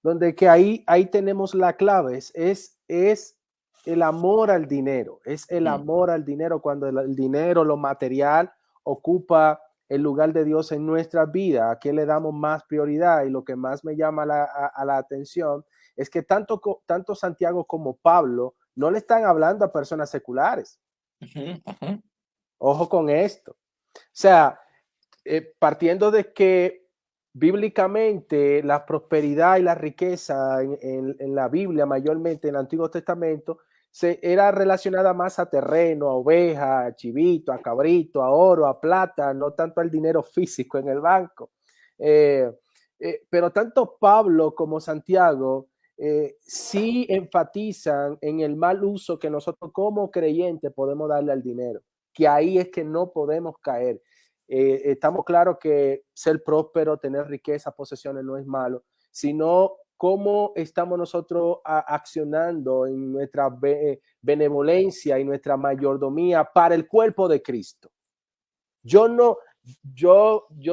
donde que ahí tenemos la clave, es el amor al dinero, es el amor al dinero cuando el dinero, lo material, ocupa el lugar de Dios en nuestra vida, a qué le damos más prioridad. Y lo que más me llama a la atención es que tanto Santiago como Pablo no le están hablando a personas seculares. Ojo con esto. O sea, partiendo de que bíblicamente la prosperidad y la riqueza en la Biblia, mayormente en el Antiguo Testamento, era relacionada más a terreno, a oveja, a chivito, a cabrito, a oro, a plata, no tanto al dinero físico en el banco. Pero tanto Pablo como Santiago sí enfatizan en el mal uso que nosotros como creyentes podemos darle al dinero, que ahí es que no podemos caer. Estamos claros que ser próspero, tener riqueza, posesiones no es malo, sino cómo estamos nosotros accionando en nuestra benevolencia y nuestra mayordomía para el cuerpo de Cristo. Yo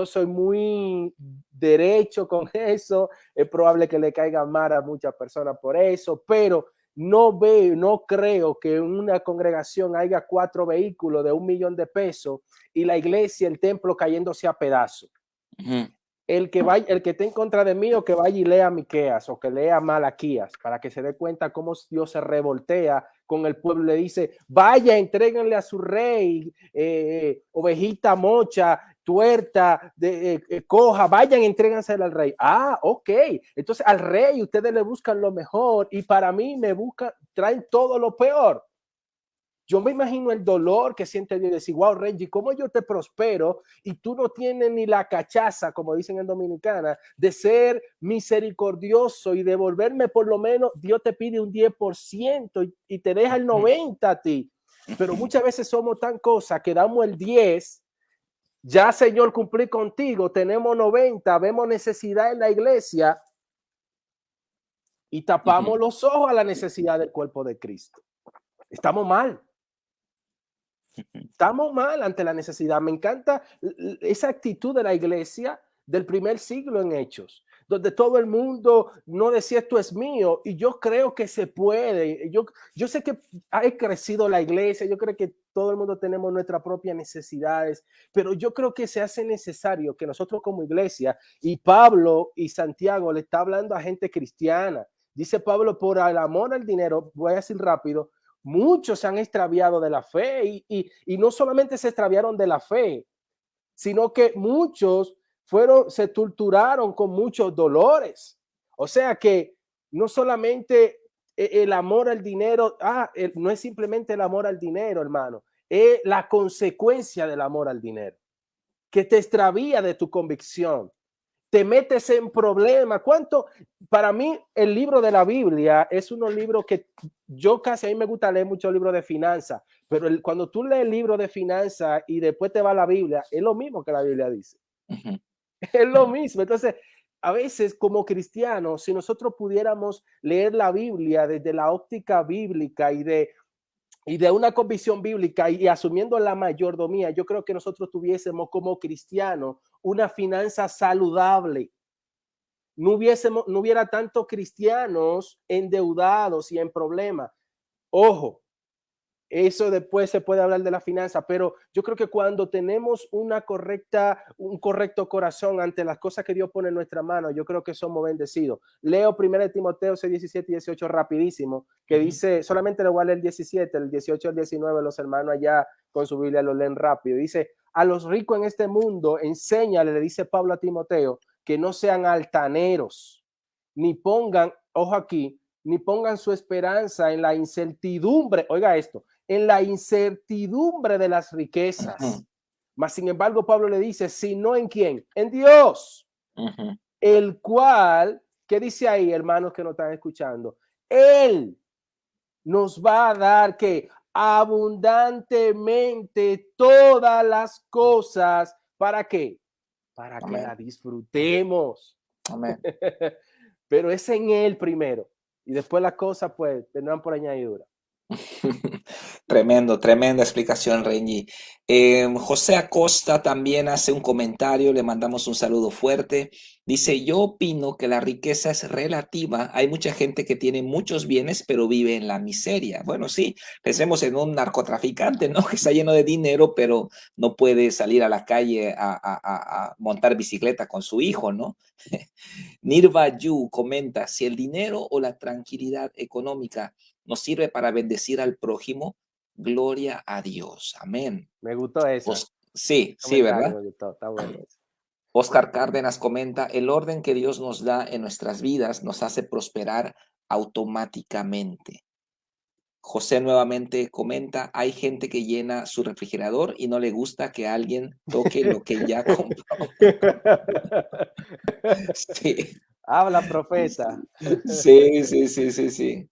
soy muy derecho con eso, es probable que le caiga mal a muchas personas por eso, pero no creo que en una congregación haya 4 vehículos de $1 millón de pesos y la iglesia, el templo cayéndose a pedazos. El que esté en contra de mí, o que vaya y lea Miqueas o que lea Malaquías, para que se dé cuenta cómo Dios se revoltea con el pueblo. Le dice: vaya, entréguenle a su rey ovejita mocha, tuerta, coja, vayan, entrégansela al rey. Ah, ok. Entonces al rey ustedes le buscan lo mejor y para mí traen todo lo peor. Yo me imagino el dolor que siente Dios, decir: wow, Reggie, ¿cómo yo te prospero y tú no tienes ni la cachaza, como dicen en Dominicana, de ser misericordioso y devolverme por lo menos? Dios te pide un 10% y te deja el 90% a ti. Pero muchas veces somos tan cosas que damos el 10%, ya Señor cumplí contigo, tenemos 90%, vemos necesidad en la iglesia y tapamos los ojos a la necesidad del cuerpo de Cristo. Estamos mal. Estamos mal ante la necesidad. Me encanta esa actitud de la iglesia del primer siglo en Hechos, donde todo el mundo no decía esto es mío, y yo creo que se puede. Yo sé que ha crecido la iglesia, yo creo que todo el mundo tenemos nuestras propias necesidades, pero yo creo que se hace necesario que nosotros como iglesia, y Pablo y Santiago le está hablando a gente cristiana. Dice Pablo: por el amor al dinero, voy a decir rápido, muchos se han extraviado de la fe, y no solamente se extraviaron de la fe, sino que muchos se torturaron con muchos dolores. O sea que no solamente el amor al dinero, no es simplemente el amor al dinero, hermano, es la consecuencia del amor al dinero, que te extravía de tu convicción, te metes en problemas. Para mí el libro de la Biblia es unos libros que yo casi, a mí me gusta leer muchos libros de finanzas, pero cuando tú lees el libro de finanzas y después te va a la Biblia, es lo mismo que la Biblia dice. Es lo mismo. Entonces, a veces como cristianos, si nosotros pudiéramos leer la Biblia desde la óptica bíblica y de una convicción bíblica y asumiendo la mayordomía, yo creo que nosotros tuviésemos como cristianos una finanza saludable. No hubiera tantos cristianos endeudados y en problemas. Ojo, eso después se puede hablar de la finanza, pero yo creo que cuando tenemos un correcto corazón ante las cosas que Dios pone en nuestra mano, yo creo que somos bendecidos. Leo 1 Timoteo 6, 17 y 18 rapidísimo, que dice, solamente le voy a leer el 17, el 18 al 19, los hermanos allá con su Biblia lo leen rápido. Dice: a los ricos en este mundo, enséñale, le dice Pablo a Timoteo, que no sean altaneros, ni pongan, ojo aquí, ni pongan su esperanza en la incertidumbre, oiga esto, en la incertidumbre de las riquezas. Mas sin embargo, Pablo le dice: sino en quién, en Dios, el cual, ¿qué dice ahí, hermanos que nos están escuchando? Él nos va a dar que abundantemente todas las cosas. ¿Para qué? Para que la disfrutemos. Amén. pero es en Él primero. Y después las cosas, pues, tendrán por añadidura. Tremendo, tremenda explicación, Renji. José Acosta también hace un comentario, le mandamos un saludo fuerte. Dice, yo opino que la riqueza es relativa. Hay mucha gente que tiene muchos bienes, pero vive en la miseria. Bueno, sí, pensemos en un narcotraficante, ¿no? Que está lleno de dinero, pero no puede salir a la calle a montar bicicleta con su hijo, ¿no? Nirva Yu comenta, si el dinero o la tranquilidad económica nos sirve para bendecir al prójimo, gloria a Dios. Amén. Me gustó esa. Sí, sí, Comentario, ¿verdad? me gustó. Está bueno eso. Oscar Cárdenas comenta, el orden que Dios nos da en nuestras vidas nos hace prosperar automáticamente. José nuevamente comenta, hay gente que llena su refrigerador y no le gusta que alguien toque lo que ya compró. Sí, Habla, profeta. sí, sí, sí, sí, sí.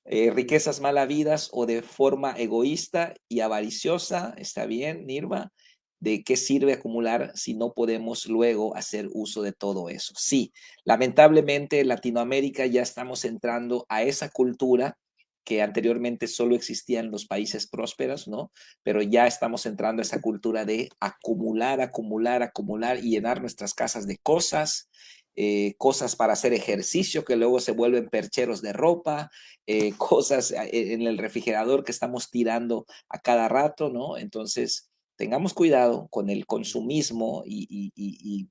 Riquezas mal habidas o de forma egoísta y avariciosa, está bien, Nirva. ¿De qué sirve acumular si no podemos luego hacer uso de todo eso? Sí, lamentablemente en Latinoamérica ya estamos entrando a esa cultura que anteriormente solo existía en los países prósperos, ¿no? Pero ya estamos entrando a esa cultura de acumular, acumular, acumular y llenar nuestras casas de cosas, cosas para hacer ejercicio que luego se vuelven percheros de ropa, cosas en el refrigerador que estamos tirando a cada rato, ¿no? Entonces, tengamos cuidado con el consumismo y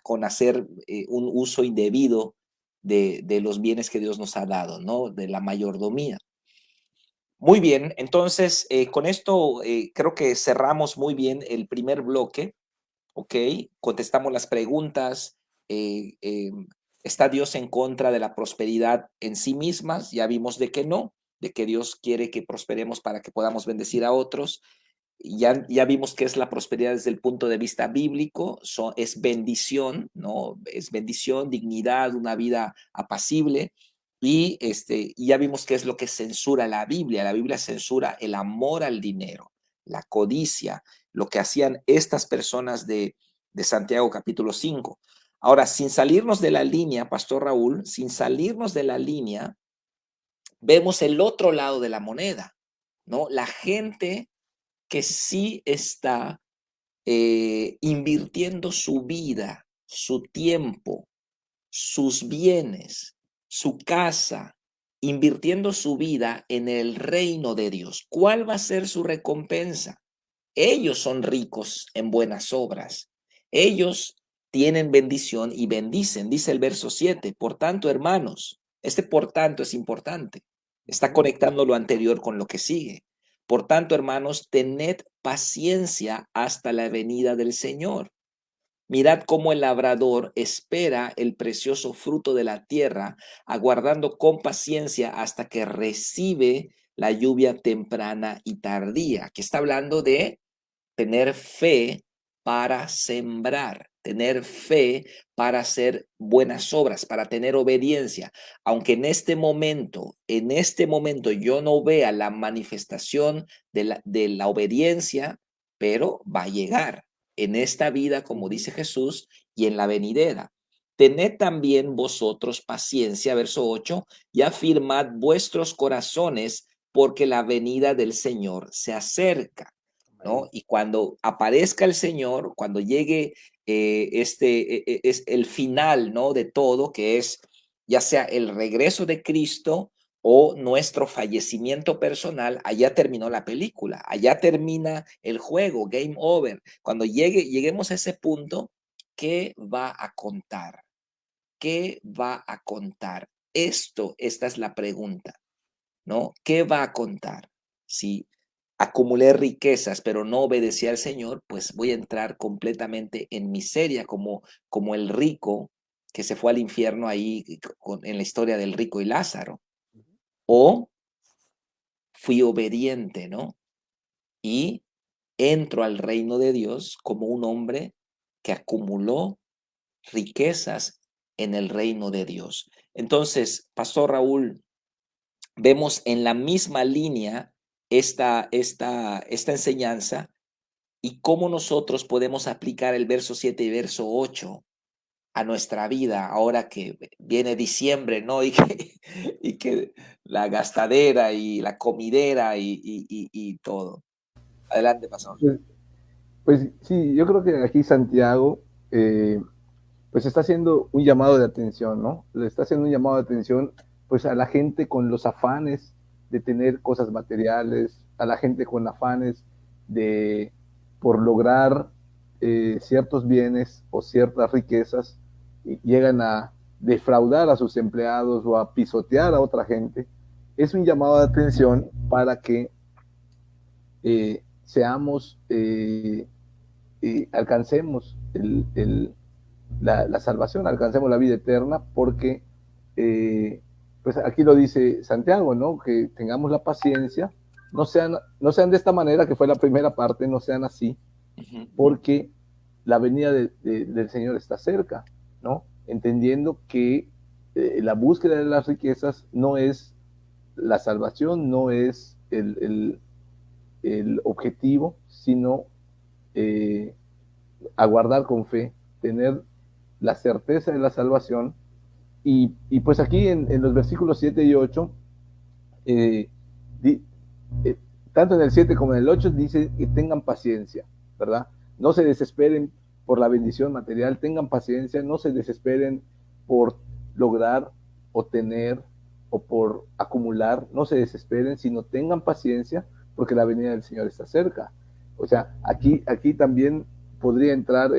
con hacer un uso indebido de los bienes que Dios nos ha dado, ¿no? De la mayordomía. Muy bien, entonces con esto creo que cerramos muy bien el primer bloque, ¿ok? Contestamos las preguntas. ¿Está Dios en contra de la prosperidad en sí mismas? Ya vimos de que no, de que Dios quiere que prosperemos para que podamos bendecir a otros. Ya vimos que es la prosperidad desde el punto de vista bíblico, es bendición, ¿no? Es bendición, dignidad, una vida apacible. Y ya vimos qué es lo que censura la Biblia. La Biblia censura el amor al dinero, la codicia, lo que hacían estas personas de Santiago capítulo 5. Ahora, sin salirnos de la línea, Pastor Raúl, sin salirnos de la línea, vemos el otro lado de la moneda, ¿no? La gente que sí está invirtiendo su vida, su tiempo, sus bienes, su casa, invirtiendo su vida en el reino de Dios. ¿Cuál va a ser su recompensa? Ellos son ricos en buenas obras. Ellos tienen bendición y bendicen, dice el verso 7. Por tanto, hermanos, este por tanto es importante. Está conectando lo anterior con lo que sigue. Por tanto, hermanos, tened paciencia hasta la venida del Señor. Mirad cómo el labrador espera el precioso fruto de la tierra, aguardando con paciencia hasta que recibe la lluvia temprana y tardía. Que está hablando de tener fe para sembrar, tener fe para hacer buenas obras, para tener obediencia. Aunque en este momento yo no vea la manifestación de la obediencia, pero va a llegar en esta vida, como dice Jesús, y en la venidera. Tened también vosotros paciencia, verso 8, y afirmad vuestros corazones, porque la venida del Señor se acerca. ¿No? Y cuando aparezca el Señor, cuando llegue es el final, ¿no? De todo, que es ya sea el regreso de Cristo o nuestro fallecimiento personal, allá terminó la película, allá termina el juego, game over. Cuando lleguemos a ese punto, ¿qué va a contar? ¿Qué va a contar? Esta es la pregunta, ¿no? ¿Qué va a contar? Si acumulé riquezas, pero no obedecí al Señor, pues voy a entrar completamente en miseria, como el rico que se fue al infierno ahí en la historia del rico y Lázaro. O fui obediente, ¿no? Y entro al reino de Dios como un hombre que acumuló riquezas en el reino de Dios. Entonces, Pastor Raúl, vemos en la misma línea esta enseñanza y cómo nosotros podemos aplicar el verso 7 y verso 8 a nuestra vida ahora que viene diciembre, ¿no? Y que la gastadera y la comidera y todo. Adelante, pastor. Pues sí, yo creo que aquí Santiago pues está haciendo un llamado de atención, ¿no? Le está haciendo un llamado de atención pues a la gente con los afanes de tener cosas materiales, a la gente con afanes de por lograr ciertos bienes o ciertas riquezas y llegan a defraudar a sus empleados o a pisotear a otra gente. Es un llamado de atención para que seamos, alcancemos la salvación, alcancemos la vida eterna, porque pues aquí lo dice Santiago, ¿no? Que tengamos la paciencia, no sean de esta manera, que fue la primera parte, no sean así, porque la venida del Señor está cerca, ¿no? Entendiendo que la búsqueda de las riquezas no es la salvación, no es el objetivo, sino aguardar con fe, tener la certeza de la salvación. Y pues aquí en los versículos 7 y 8, eh, di, eh, tanto en el 7 como en el 8 dice que tengan paciencia, ¿verdad? No se desesperen por la bendición material, tengan paciencia, no se desesperen por lograr o tener o por acumular, no se desesperen, sino tengan paciencia porque la venida del Señor está cerca. O sea, aquí también podría entrar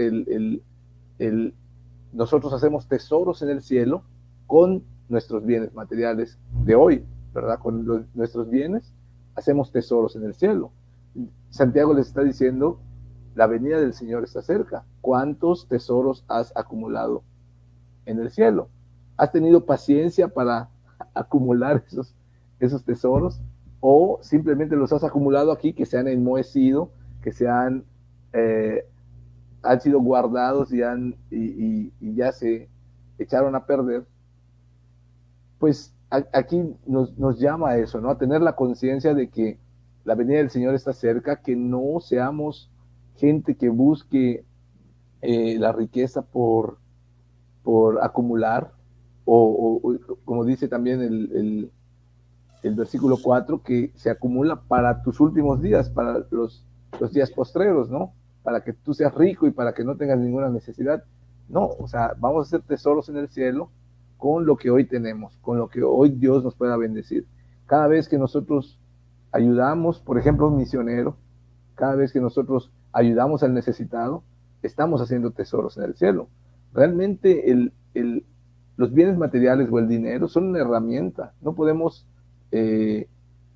nosotros hacemos tesoros en el cielo con nuestros bienes materiales de hoy, ¿verdad? Con nuestros bienes hacemos tesoros en el cielo. Santiago les está diciendo, la venida del Señor está cerca. ¿Cuántos tesoros has acumulado en el cielo? ¿Has tenido paciencia para acumular esos tesoros? ¿O simplemente los has acumulado aquí, que se han enmohecido, que se han sido guardados y ya se echaron a perder? Pues aquí nos llama a eso, ¿no? A tener la conciencia de que la venida del Señor está cerca, que no seamos gente que busque la riqueza por acumular, o como dice también el versículo 4, que se acumula para tus últimos días, para los días postreros, ¿no? Para que tú seas rico y para que no tengas ninguna necesidad. No, o sea, vamos a hacer tesoros en el cielo con lo que hoy tenemos, con lo que hoy Dios nos pueda bendecir. Cada vez que nosotros ayudamos, por ejemplo, a un misionero, cada vez que nosotros ayudamos al necesitado, estamos haciendo tesoros en el cielo. Realmente los bienes materiales o el dinero son una herramienta. No podemos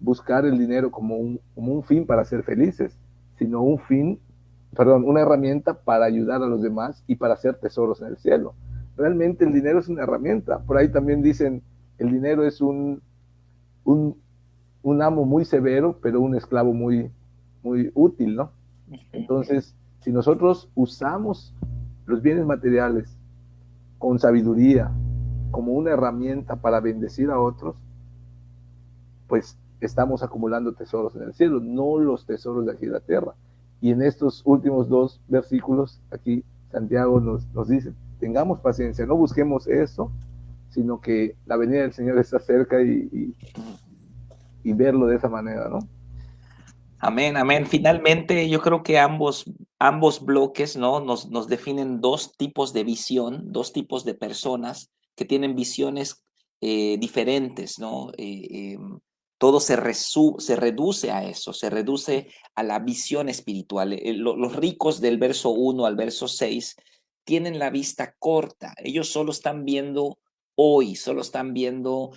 buscar el dinero como un fin para ser felices, sino una herramienta para ayudar a los demás y para hacer tesoros en el cielo. Realmente el dinero es una herramienta. Por ahí también dicen, el dinero es un amo muy severo, pero un esclavo muy, muy útil, ¿no? Entonces, si nosotros usamos los bienes materiales con sabiduría, como una herramienta para bendecir a otros, pues estamos acumulando tesoros en el cielo, no los tesoros de aquí de la tierra. Y en estos últimos dos versículos, aquí Santiago nos dice, tengamos paciencia, no busquemos eso, sino que la venida del Señor está cerca y verlo de esa manera, ¿no? Amén, amén. Finalmente, yo creo que ambos bloques, ¿no? Nos definen dos tipos de visión, dos tipos de personas que tienen visiones diferentes, ¿no? Todo se reduce a eso, se reduce a la visión espiritual. Los ricos del verso 1 al verso 6 tienen la vista corta, ellos solo están viendo hoy, solo están viendo,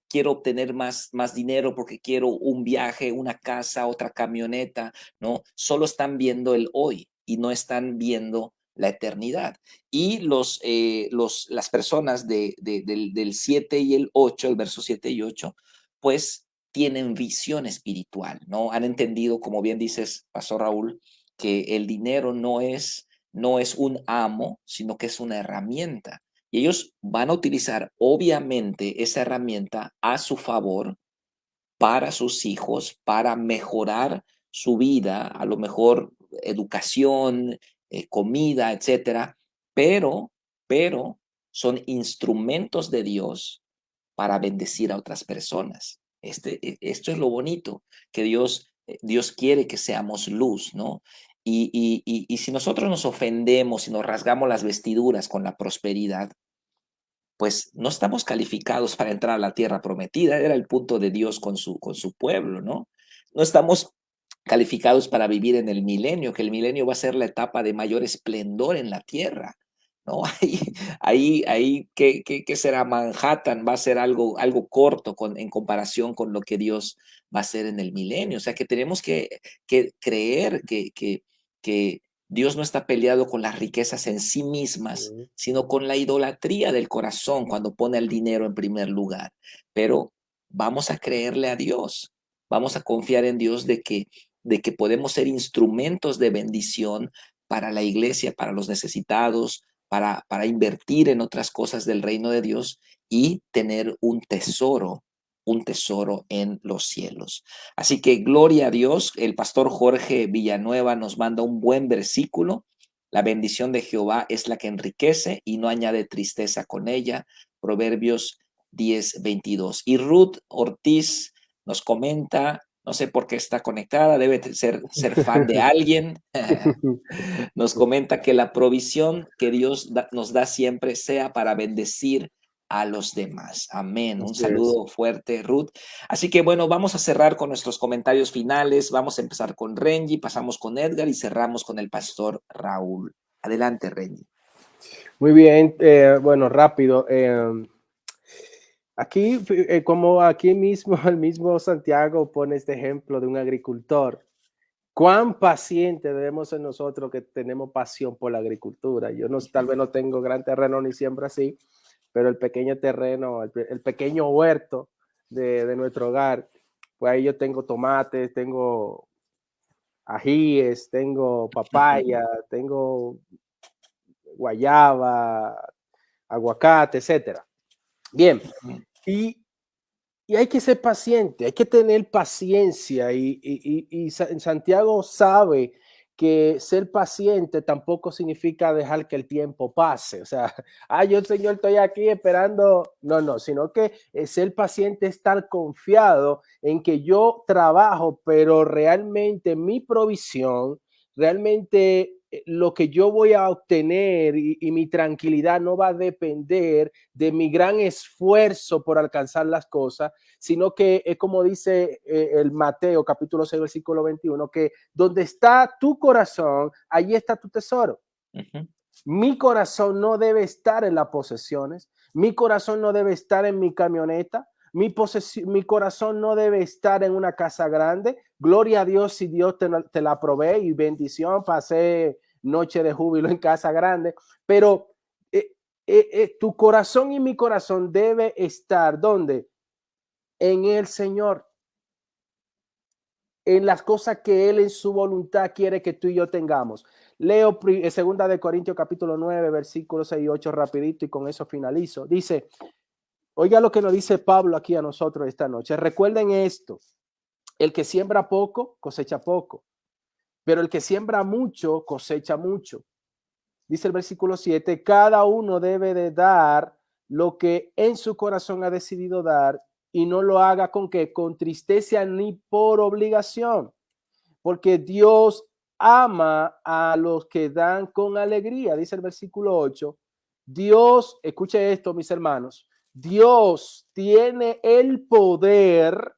quiero obtener más dinero porque quiero un viaje, una casa, otra camioneta, ¿no? Solo están viendo el hoy y no están viendo la eternidad. Y las personas del 7 y el 8, el verso 7 y 8, pues tienen visión espiritual, ¿no? Han entendido, como bien dices, Pastor Raúl, que el dinero no es un amo, sino que es una herramienta. Y ellos van a utilizar, obviamente, esa herramienta a su favor para sus hijos, para mejorar su vida, a lo mejor educación, comida, etcétera, pero pero son instrumentos de Dios para bendecir a otras personas. Esto es lo bonito, que Dios quiere que seamos luz, ¿no? Y si nosotros nos ofendemos y nos rasgamos las vestiduras con la prosperidad, pues no estamos calificados para entrar a la tierra prometida. Era el punto de Dios con su pueblo, ¿no? No estamos calificados para vivir en el milenio, que el milenio va a ser la etapa de mayor esplendor en la tierra, ¿no? ¿Qué será Manhattan? Va a ser algo corto en comparación con lo que Dios va a hacer en el milenio. O sea, que tenemos que creer que Dios no está peleado con las riquezas en sí mismas, sino con la idolatría del corazón cuando pone el dinero en primer lugar. Pero vamos a creerle a Dios, vamos a confiar en Dios de que podemos ser instrumentos de bendición para la iglesia, para los necesitados, para invertir en otras cosas del reino de Dios y tener un tesoro en los cielos. Así que gloria a Dios. El pastor Jorge Villanueva nos manda un buen versículo. La bendición de Jehová es la que enriquece y no añade tristeza con ella. Proverbios 10:22. Y Ruth Ortiz nos comenta, no sé por qué está conectada, debe ser fan de alguien. Nos comenta que la provisión que Dios nos da siempre sea para bendecir a los demás. Amén. Un saludo fuerte, Ruth. Así que bueno, vamos a cerrar con nuestros comentarios finales. Vamos a empezar con Renji, pasamos con Edgar y cerramos con el pastor Raúl. Adelante, Renji. Muy bien, bueno, rápido. Aquí, como aquí mismo, el mismo Santiago pone este ejemplo de un agricultor. ¿Cuán paciente debemos ser nosotros que tenemos pasión por la agricultura? Yo no, tal vez no tengo gran terreno ni siembra así, pero el pequeño terreno, el pequeño huerto de nuestro hogar, pues ahí yo tengo tomates, tengo ajíes, tengo papaya, tengo guayaba, aguacate, etcétera. Bien, y hay que ser paciente, hay que tener paciencia y Santiago sabe que ser paciente tampoco significa dejar que el tiempo pase. O sea, yo Señor estoy aquí esperando. No, sino que ser paciente es estar confiado en que yo trabajo, pero realmente mi provisión, realmente lo que yo voy a obtener y mi tranquilidad no va a depender de mi gran esfuerzo por alcanzar las cosas, sino que es como dice el Mateo capítulo 6 versículo 21, que donde está tu corazón, allí está tu tesoro. Mi corazón no debe estar en las posesiones, mi corazón no debe estar en mi camioneta, mi corazón no debe estar en una casa grande. Gloria a Dios si Dios te la provee y bendición, pasé noche de júbilo en casa grande, pero tu corazón y mi corazón debe estar ¿dónde? En el Señor, en las cosas que Él en su voluntad quiere que tú y yo tengamos. Leo 2 Corintios capítulo 9, versículos 6 y 8 rapidito y con eso finalizo. Dice, oiga lo que nos dice Pablo aquí a nosotros esta noche. Recuerden esto, el que siembra poco, cosecha poco, pero el que siembra mucho, cosecha mucho. Dice el versículo 7, cada uno debe de dar lo que en su corazón ha decidido dar y no lo haga con que con tristeza ni por obligación, porque Dios ama a los que dan con alegría. Dice el versículo 8, Dios, escuche esto mis hermanos, Dios tiene el poder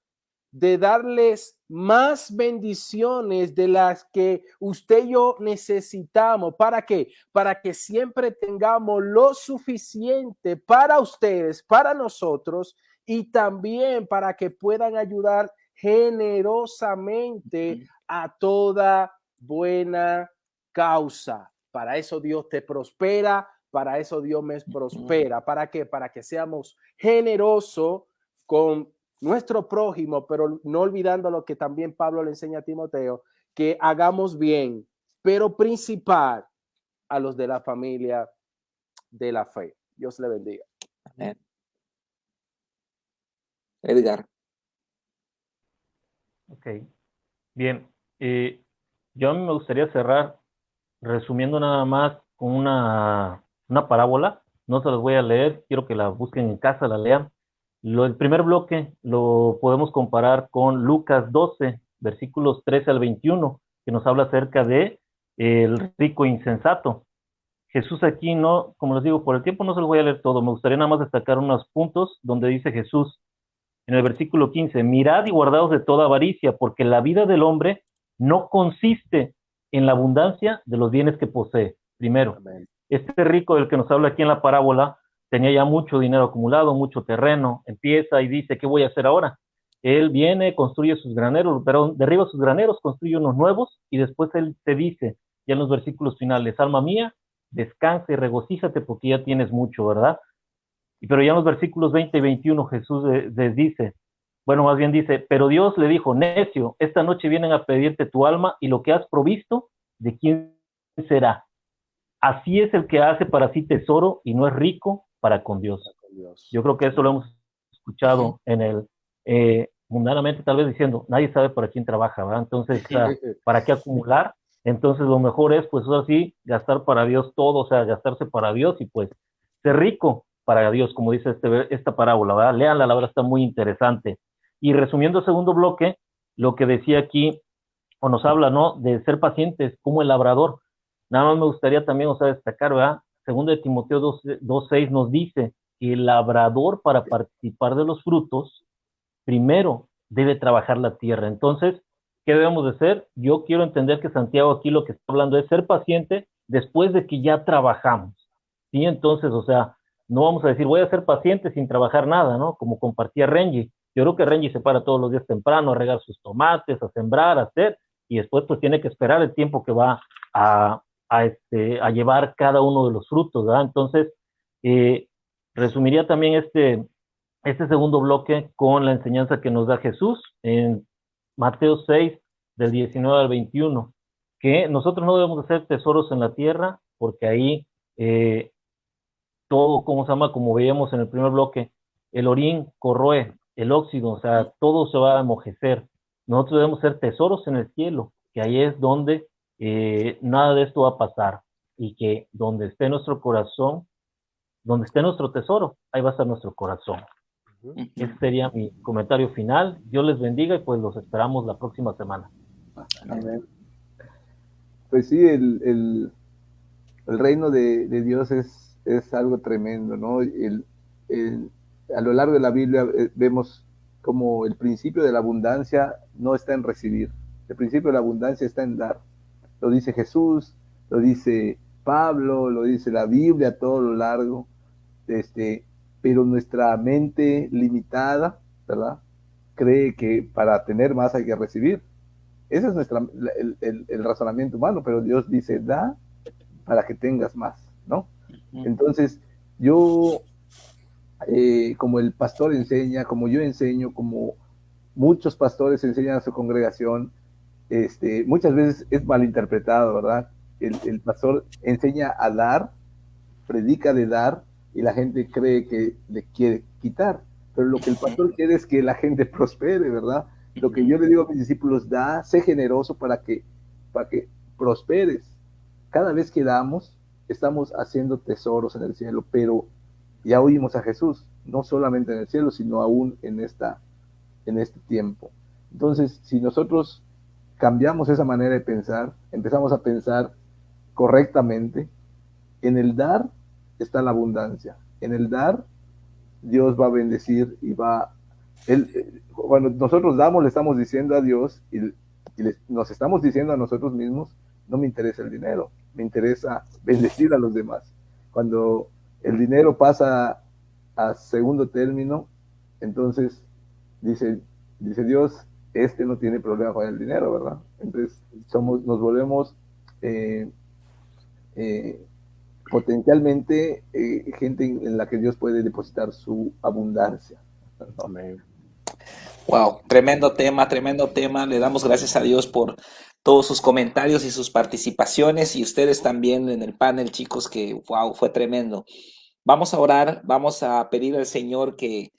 de darles más bendiciones de las que usted y yo necesitamos. ¿Para qué? Para que siempre tengamos lo suficiente para ustedes, para nosotros y también para que puedan ayudar generosamente a toda buena causa. Para eso Dios te prospera, para eso Dios me prospera. ¿Para qué? Para que seamos generosos con nuestro prójimo, pero no olvidando lo que también Pablo le enseña a Timoteo, que hagamos bien, pero principal a los de la familia de la fe. Dios le bendiga. Amén. Edgar. Ok, bien. Yo a mí me gustaría cerrar resumiendo nada más con una parábola no se las voy a leer, quiero que la busquen en casa, la lean. El primer bloque lo podemos comparar con Lucas 12, versículos 13 al 21, que nos habla acerca de el rico insensato. Jesús aquí no, como les digo, por el tiempo no se los voy a leer todo, me gustaría nada más destacar unos puntos donde dice Jesús en el versículo 15, mirad y guardaos de toda avaricia, porque la vida del hombre no consiste en la abundancia de los bienes que posee. Primero, Amén. este rico del que nos habla aquí en la parábola tenía ya mucho dinero acumulado, mucho terreno, empieza y dice, ¿qué voy a hacer ahora? Él viene, construye sus graneros, pero derriba sus graneros, construye unos nuevos y después él te dice, ya en los versículos finales, alma mía, descansa y regocíjate porque ya tienes mucho, ¿verdad? Pero ya en los versículos 20 y 21 Jesús les dice, bueno, más bien dice, pero Dios le dijo, necio, esta noche vienen a pedirte tu alma y lo que has provisto, ¿de quién será? Así es el que hace para sí tesoro y no es rico para con Dios. Yo creo que eso lo hemos escuchado en el, mundanamente tal vez diciendo, nadie sabe para quién trabaja, ¿verdad? Entonces, ¿para qué acumular? Entonces lo mejor es, pues ahora sí, gastar para Dios todo, o sea, gastarse para Dios y pues ser rico para Dios, como dice esta parábola, ¿verdad? Léanla, la verdad está muy interesante. Y resumiendo el segundo bloque, lo que decía aquí, o nos habla, ¿no? De ser pacientes como el labrador. Nada más me gustaría también, o sea, destacar, ¿verdad? Segundo de Timoteo 2:6 nos dice que el labrador para participar de los frutos, primero debe trabajar la tierra. Entonces, ¿qué debemos de hacer? Yo quiero entender que Santiago aquí lo que está hablando es ser paciente después de que ya trabajamos. ¿Sí? Entonces, o sea, no vamos a decir, voy a ser paciente sin trabajar nada, ¿no? Como compartía Renji. Yo creo que Renji se para todos los días temprano a regar sus tomates, a sembrar, a hacer, y después pues tiene que esperar el tiempo que va a llevar cada uno de los frutos, ¿verdad? Entonces, eh, resumiría también este segundo bloque con la enseñanza que nos da Jesús en Mateo 6, del 19 al 21, que nosotros no debemos hacer tesoros en la tierra, porque ahí todo, ¿cómo se llama? Como veíamos en el primer bloque, el orín corroe, el óxido, o sea, todo se va a enmojecer. Nosotros debemos ser tesoros en el cielo, que ahí es donde nada de esto va a pasar, y que donde esté nuestro corazón, donde esté nuestro tesoro, ahí va a estar nuestro corazón. Ese sería mi comentario final. Dios les bendiga y pues los esperamos la próxima semana. Amén. Pues sí, el reino de Dios es algo tremendo, ¿no? A lo largo de la Biblia vemos como el principio de la abundancia no está en recibir, el principio de la abundancia está en dar. Lo dice Jesús, lo dice Pablo, lo dice la Biblia a todo lo largo, pero nuestra mente limitada, ¿verdad? Cree que para tener más hay que recibir. Ese es el razonamiento humano, pero Dios dice, da para que tengas más, ¿no? Entonces, yo, como el pastor enseña, como yo enseño, como muchos pastores enseñan a su congregación, muchas veces es malinterpretado, ¿verdad? El pastor enseña a dar, predica de dar, y la gente cree que le quiere quitar. Pero lo que el pastor quiere es que la gente prospere, ¿verdad? Lo que yo le digo a mis discípulos, da, sé generoso para que prosperes. Cada vez que damos, estamos haciendo tesoros en el cielo, pero ya oímos a Jesús, no solamente en el cielo, sino aún en este tiempo. Entonces, si nosotros cambiamos esa manera de pensar, empezamos a pensar correctamente, en el dar está la abundancia. En el dar, Dios va a bendecir y cuando nosotros damos, le estamos diciendo a Dios y nos estamos diciendo a nosotros mismos, no me interesa el dinero, me interesa bendecir a los demás. Cuando el dinero pasa a segundo término, entonces dice Dios, no tiene problema con el dinero, ¿verdad? Entonces nos volvemos potencialmente gente en la que Dios puede depositar su abundancia. Amén. Wow, tremendo tema. Le damos gracias a Dios por todos sus comentarios y sus participaciones, y ustedes también en el panel, chicos, que wow, fue tremendo. Vamos a orar, vamos a pedir al Señor que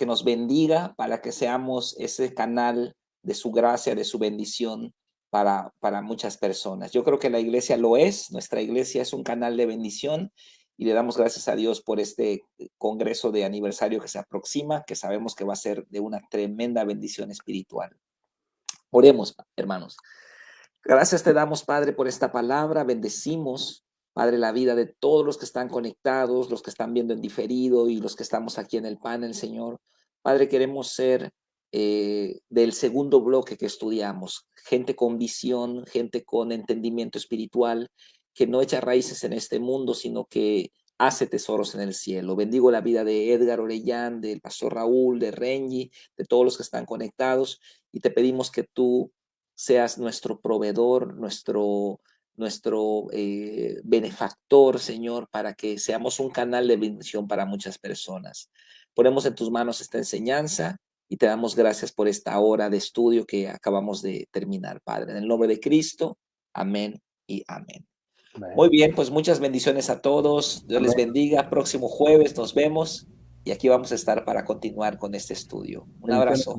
nos bendiga para que seamos ese canal de su gracia, de su bendición para muchas personas. Yo creo que la iglesia lo es, nuestra iglesia es un canal de bendición, y le damos gracias a Dios por este congreso de aniversario que se aproxima, que sabemos que va a ser de una tremenda bendición espiritual. Oremos, hermanos. Gracias te damos, Padre, por esta palabra. Bendecimos, Padre, la vida de todos los que están conectados, los que están viendo en diferido y los que estamos aquí en el panel, Señor. Padre, queremos ser del segundo bloque que estudiamos, gente con visión, gente con entendimiento espiritual, que no echa raíces en este mundo, sino que hace tesoros en el cielo. Bendigo la vida de Edgar Orellán, del pastor Raúl, de Renji, de todos los que están conectados, y te pedimos que tú seas nuestro proveedor, nuestro benefactor, Señor, para que seamos un canal de bendición para muchas personas. Ponemos en tus manos esta enseñanza y te damos gracias por esta hora de estudio que acabamos de terminar, Padre. En el nombre de Cristo, amén y amén. Muy bien, pues muchas bendiciones a todos. Dios les bendiga. Próximo jueves nos vemos y aquí vamos a estar para continuar con este estudio. Un abrazo.